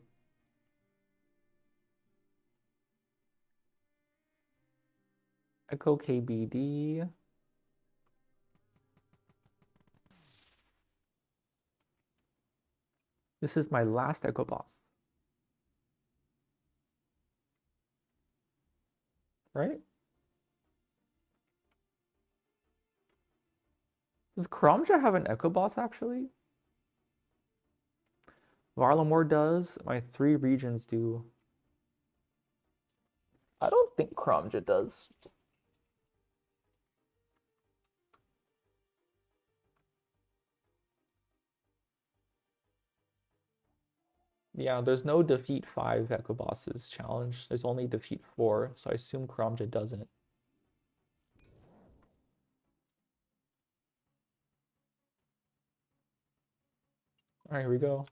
Echo KBD. This is my last Echo Boss. Right? Does Karamja have an Echo Boss actually? Varlamore does. My 3 regions do. I don't think Karamja does. Yeah, there's no defeat 5 Echo Bosses challenge. There's only defeat 4, so I assume Karamja doesn't. Alright, here we go.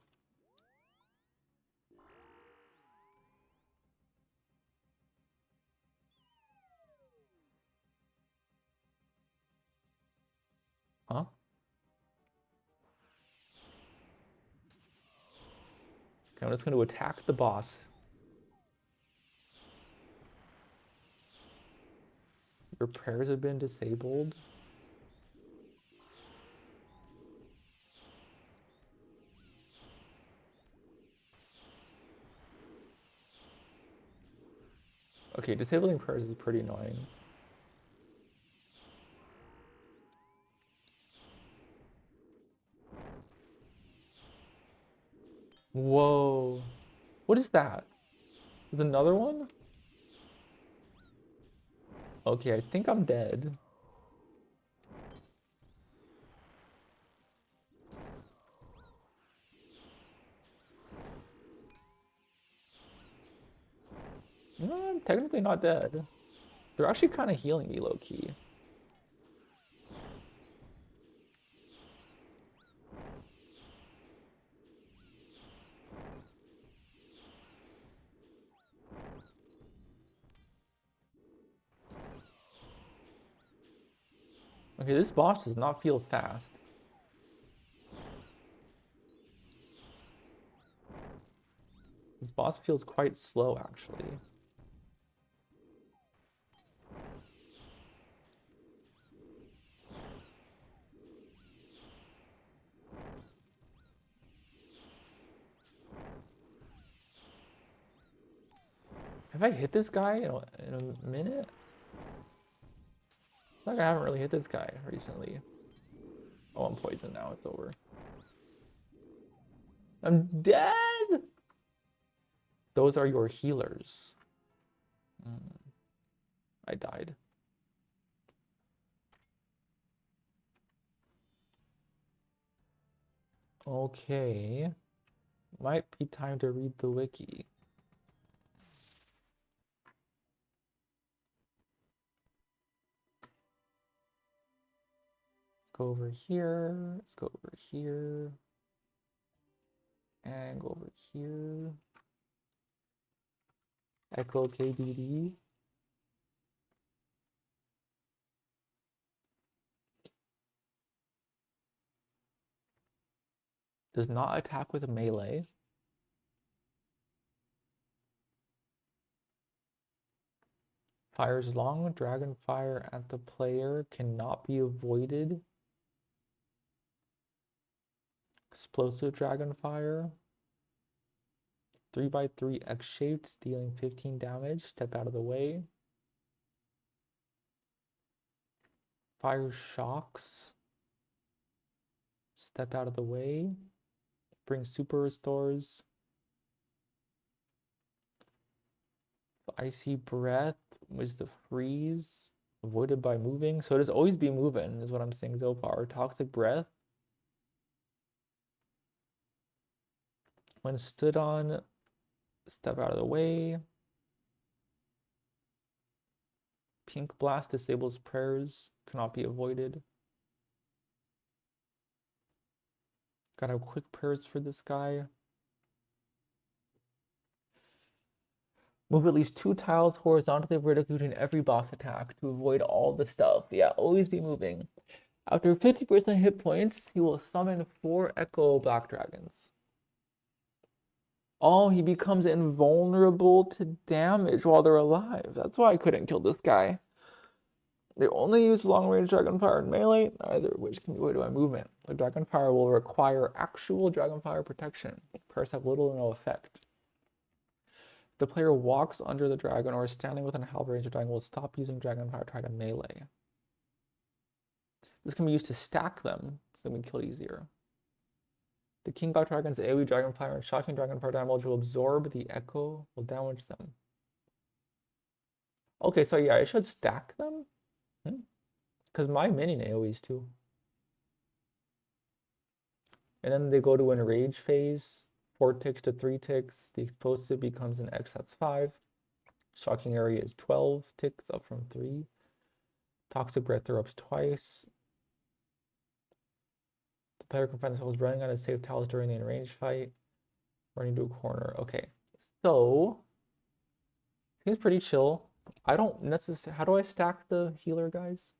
Huh? Okay, I'm just going to attack the boss. Your prayers have been disabled. Okay, disabling prayers is pretty annoying. Whoa. What is that? There's another one? Okay, I think I'm dead. No, I'm technically not dead. They're actually kind of healing me low-key. Okay, this boss does not feel fast. This boss feels quite slow, actually. Have I hit this guy in a minute? It's like I haven't really hit this guy recently. Oh, I'm poisoned now. It's over. I'm dead! Those are your healers. I died. Okay. Might be time to read the wiki. Let's go over here. Let's go over here. And go over here. Echo KDD. Does not attack with a melee. Fires long dragon fire at the player, cannot be avoided. Explosive dragon fire. 3x3 X-shaped, dealing 15 damage. Step out of the way. Fire shocks. Step out of the way. Bring super restores. Icy breath was the freeze. Avoided by moving. So it is always be moving, is what I'm saying so far. Toxic breath. When stood on, step out of the way. Pink blast disables prayers. Cannot be avoided. Gotta have quick prayers for this guy. Move at least 2 tiles horizontally or vertically between every boss attack to avoid all the stuff. Yeah, always be moving. After 50% hit points, he will summon 4 Echo Black Dragons. Oh, he becomes invulnerable to damage while they're alive. That's why I couldn't kill this guy. They only use long-range Dragonfire and melee, neither of which can be avoided by movement. The Dragonfire will require actual Dragonfire protection. Prayers have little or no effect. If the player walks under the dragon or is standing within a halberd range, the dragon will stop using Dragonfire, try to melee. This can be used to stack them, so they can kill easier. The King Black Dragon's AoE Dragonfire and Shocking Dragonfire damage will absorb the echo, will damage them. Okay, so yeah, I should stack them? Because my minion AoEs too. And then they go to an enrage phase, 4 ticks to 3 ticks. The explosive becomes an X, that's 5. Shocking area is 12 ticks, up from 3. Toxic breath erupts twice. The player can find themselves running on a safe tiles during the enraged fight. Running to a corner. Okay, so seems pretty chill. I don't necessarily. How do I stack the healer guys?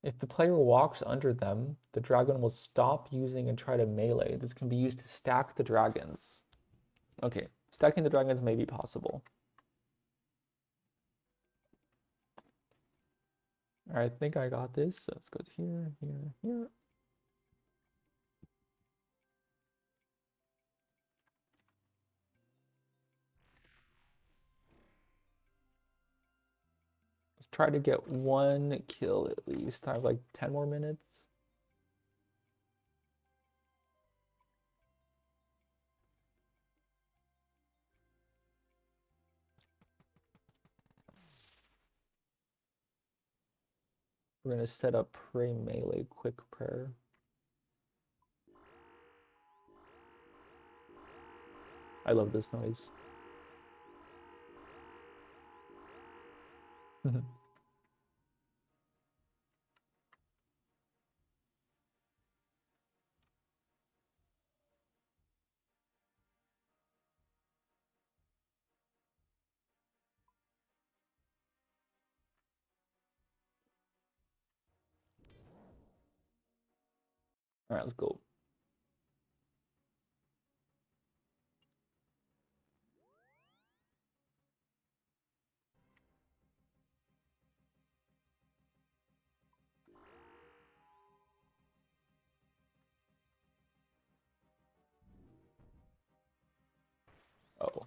If the player walks under them, the dragon will stop using and try to melee. This can be used to stack the dragons. Okay, stacking the dragons may be possible. All right, I think I got this. So let's go here, here, here. Let's try to get 1 kill at least. I have like 10 more minutes. We're gonna set up pray melee quick prayer. I love this noise. All right, let's go. Oh.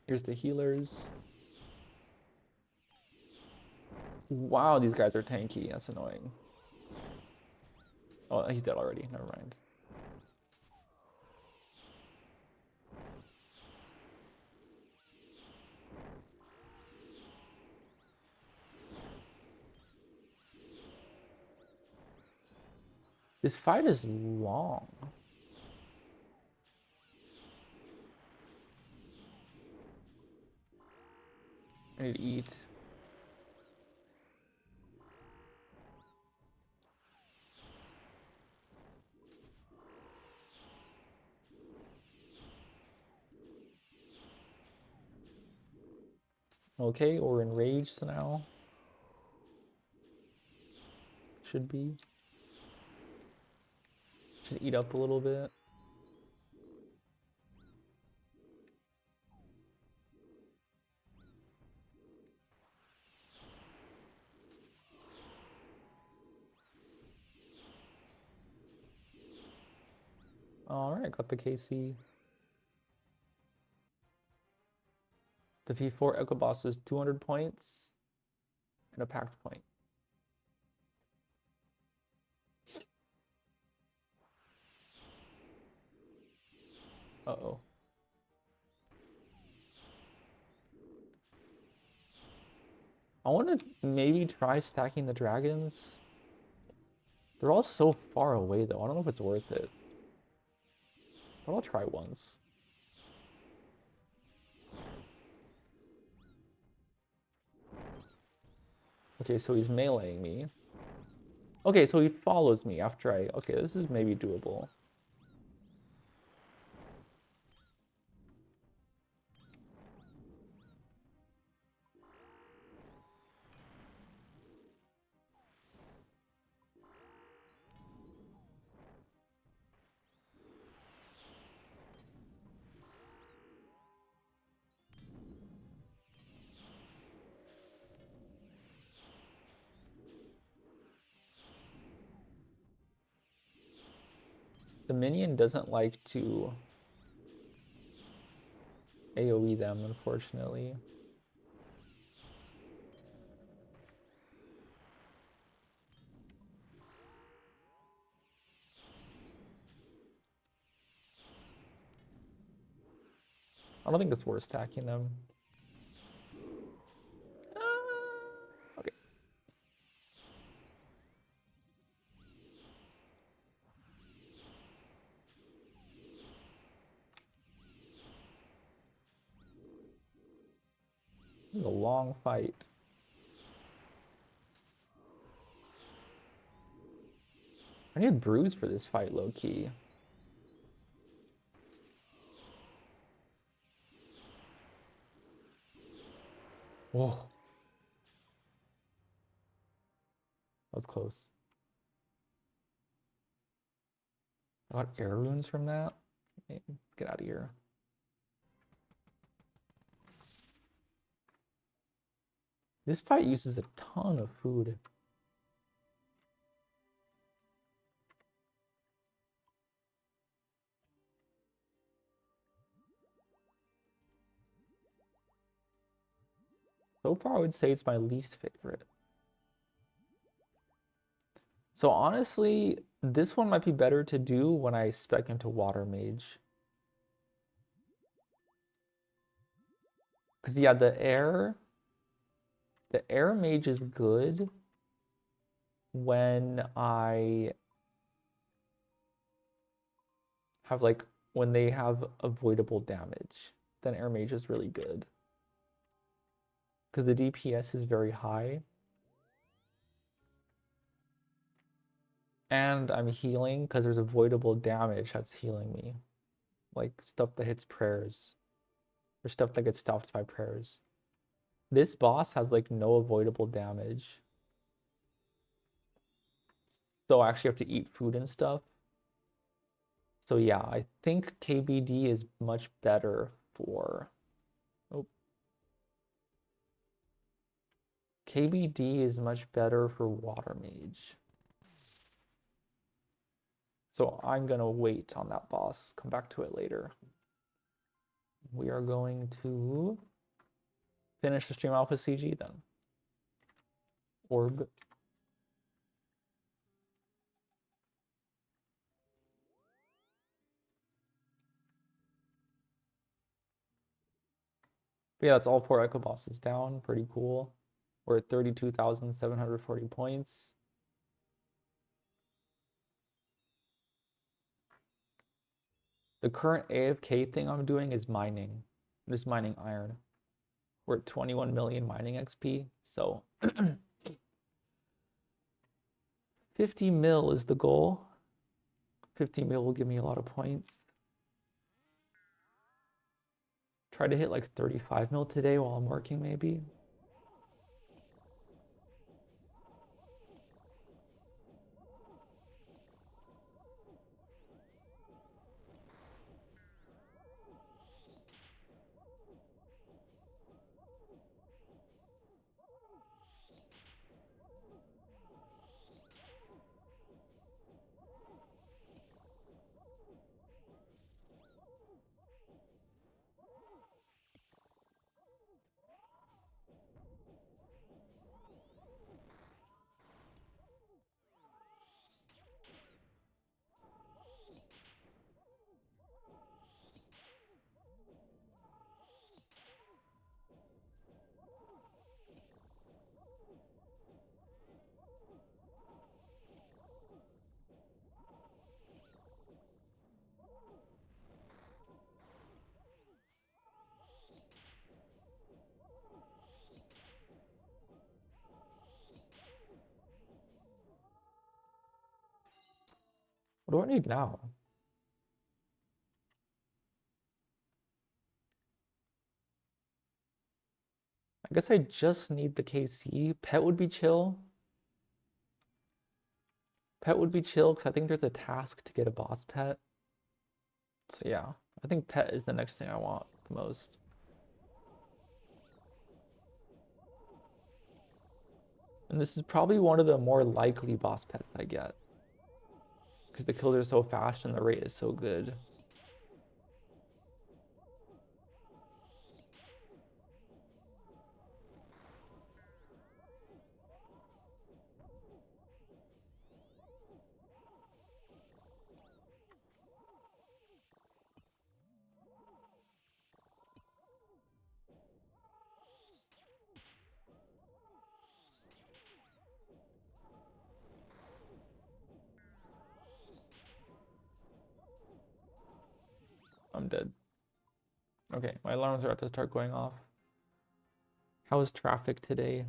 Here's the healers. Wow, these guys are tanky. That's annoying. Oh, he's dead already. Never mind. This fight is long. I need to eat. Okay, we're enraged now. Should be. Should eat up a little bit. All right, got the KC. Defeat 4 Echo Bosses, 200 points, and a pact point. Uh-oh. I want to maybe try stacking the dragons. They're all so far away, though. I don't know if it's worth it. But I'll try once. Okay, so he's meleeing me. Okay, so he follows me after I... Okay, this is maybe doable. The minion doesn't like to AoE them, unfortunately. I don't think it's worth stacking them. Okay. This is a long fight. I need Bruise for this fight, low-key. Whoa. That was close. I got air runes from that. Get out of here. This fight uses a ton of food. So far, I would say it's my least favorite. So honestly, this one might be better to do when I spec into Water Mage. Because yeah, the air mage is good when I have like when they have avoidable damage. Then air mage is really good. Because the DPS is very high. And I'm healing because there's avoidable damage that's healing me. Like stuff that hits prayers. Or stuff that gets stopped by prayers. This boss has like no avoidable damage. So I actually have to eat food and stuff. So yeah, I think KBD is much better for... Oh. KBD is much better for Water Mage. So I'm gonna wait on that boss, come back to it later. We are going to finish the stream off with CG then. Orb. But yeah, that's all 4 Echo bosses down. Pretty cool. We're at 32,740 points. The current AFK thing I'm doing is mining. I'm just mining iron. We're at 21 million mining XP, so 50 mil is the goal. 50 mil will give me a lot of points. Try to hit like 35 mil today while I'm working, maybe. What do I need now? I guess I just need the KC. Pet would be chill. Pet would be chill because I think there's a task to get a boss pet. So yeah, I think pet is the next thing I want the most. And this is probably one of the more likely boss pets I get. Because the kills are so fast and the rate is so good. I'm dead. Okay, my alarms are about to start going off. How was traffic today?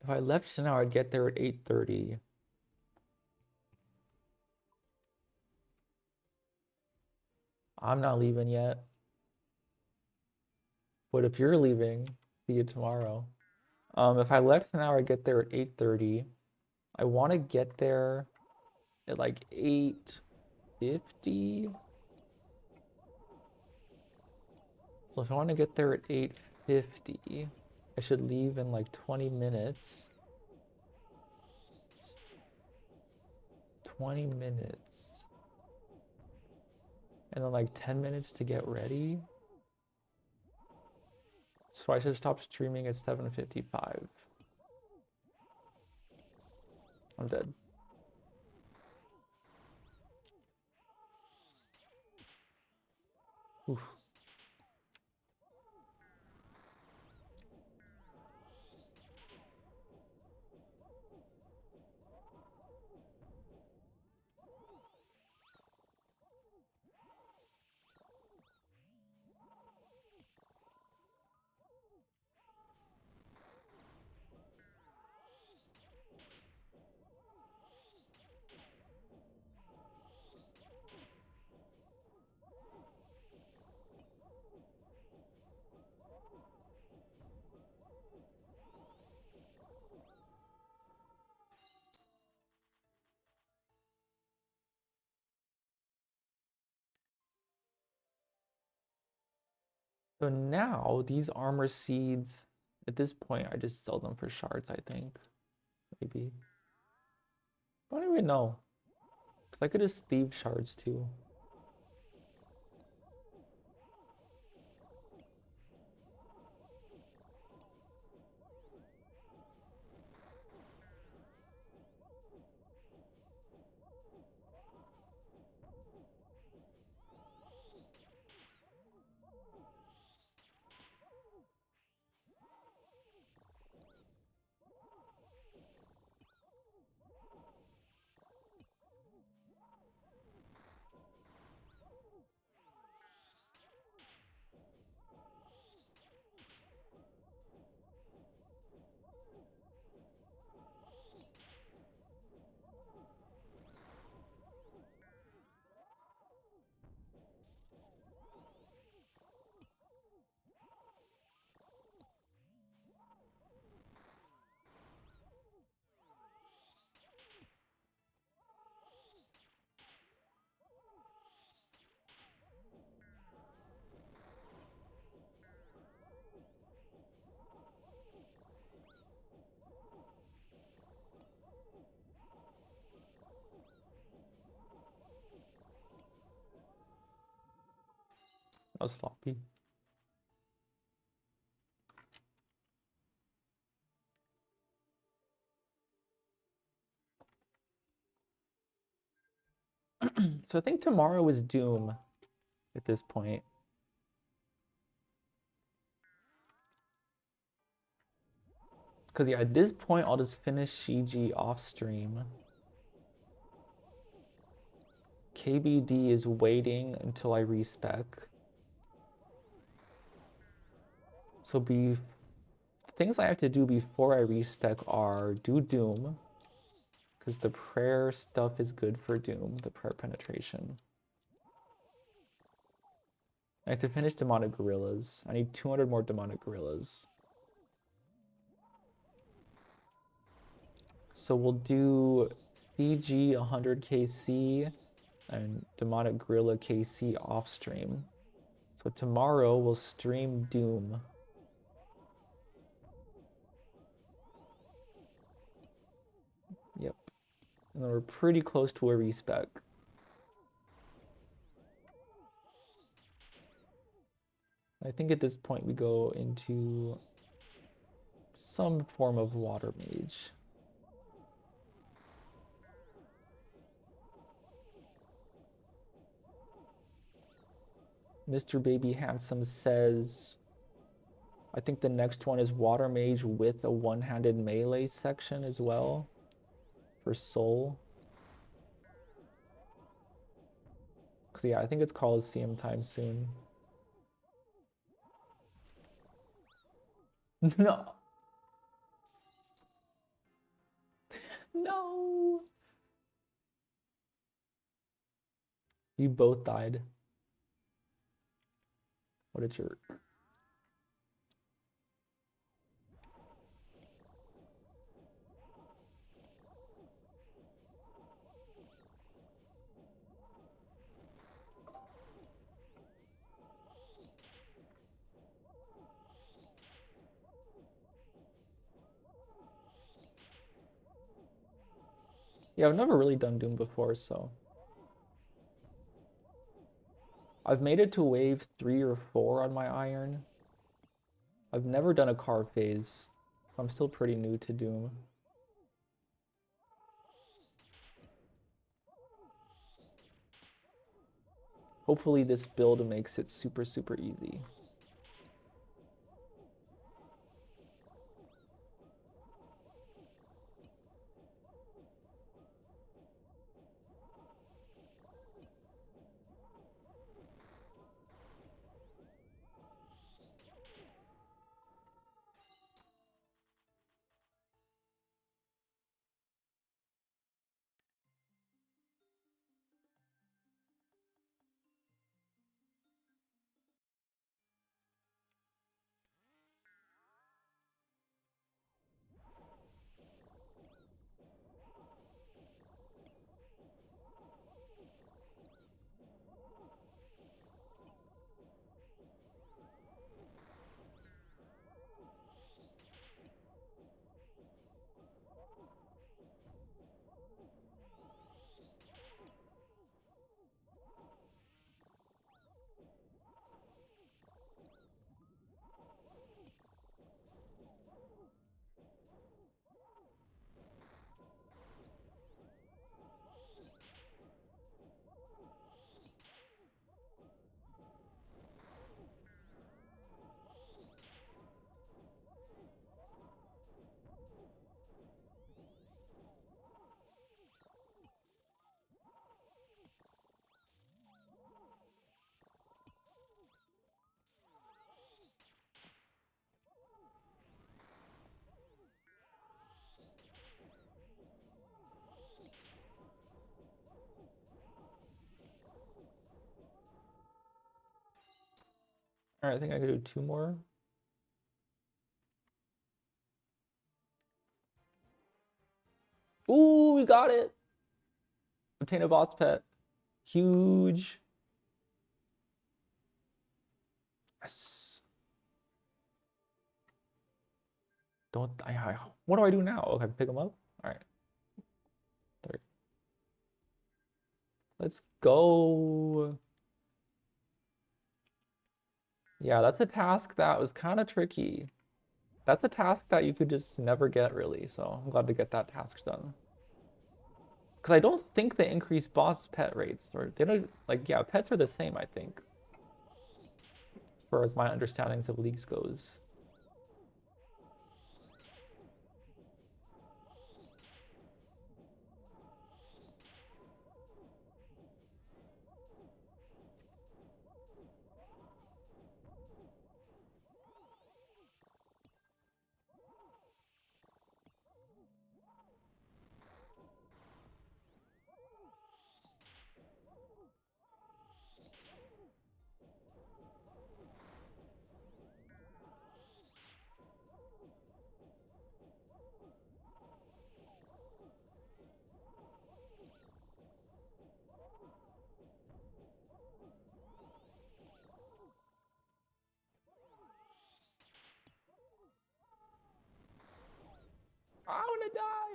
If I left now, I'd get there at 8:30. I'm not leaving yet. But if you're leaving, see you tomorrow. If I left now, I'd get there at 8:30. I want to get there at like 8:50. So if I want to get there at 8:50, I should leave in like 20 minutes. 20 minutes. And then like 10 minutes to get ready. So I should stop streaming at 7:55. I'm dead. Oof. So now these armor seeds, at this point, I just sell them for shards, I think. Maybe. I don't even know. Because I could just thieve shards too. That was sloppy. So I think tomorrow is Doom at this point. Because yeah, at this point, I'll just finish CG off stream. KBD is waiting until I respec. So things I have to do before I respec are do Doom, because the prayer stuff is good for Doom, the prayer penetration. I have to finish Demonic Gorillas. I need 200 more Demonic Gorillas. So we'll do CG 100 KC and Demonic Gorilla KC off stream. So tomorrow we'll stream Doom. Yep. And then we're pretty close to a respec. I think at this point we go into some form of water mage. Mr. Baby Handsome says, I think the next one is water mage with a one-handed melee section as well for soul. Cause yeah, I think it's Coliseum time soon. No. No. You both died. What a jerk. Yeah, I've never really done Doom before, so. I've made it to wave 3 or 4 on my iron. I've never done a car phase. I'm still pretty new to Doom. Hopefully this build makes it super, super easy. All right, I think I could do 2 more. Ooh, we got it. Obtain a boss pet. Huge. Yes. Don't what do I do now? Okay, pick him up. All right. There. Let's go. Yeah, that's a task that was kind of tricky. That's a task that you could just never get really, so I'm glad to get that task done. Because I don't think they increase boss pet rates, or they don't, like, yeah, pets are the same, I think, as far as my understandings of leagues goes.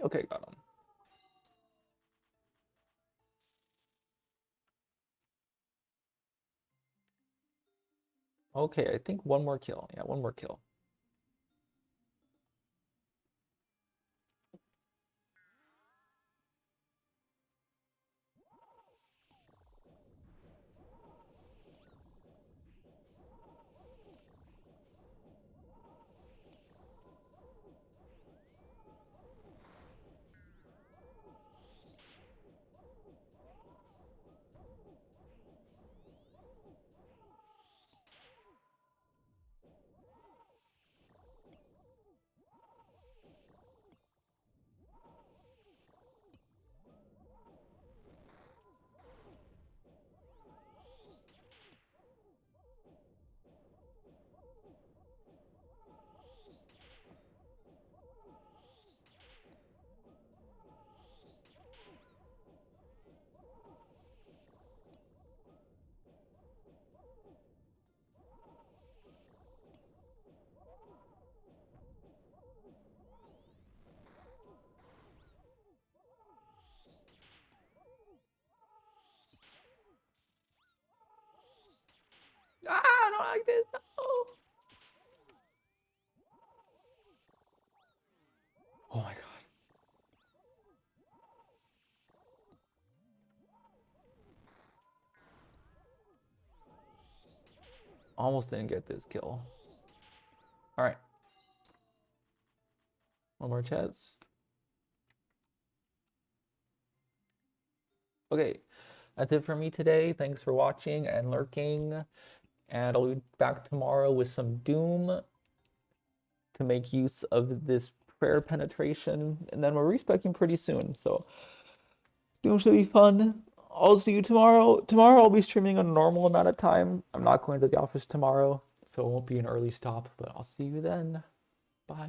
Okay, got him. Okay, I think one more kill. Yeah, one more kill. Ah, I don't like this. Oh, oh my god. Almost didn't get this kill. All right. One more chest. Okay, that's it for me today. Thanks for watching and lurking. And I'll be back tomorrow with some Doom to make use of this prayer penetration. And then we're respecking pretty soon. So Doom should be fun. I'll see you tomorrow. Tomorrow I'll be streaming a normal amount of time. I'm not going to the office tomorrow, so it won't be an early stop, but I'll see you then. Bye.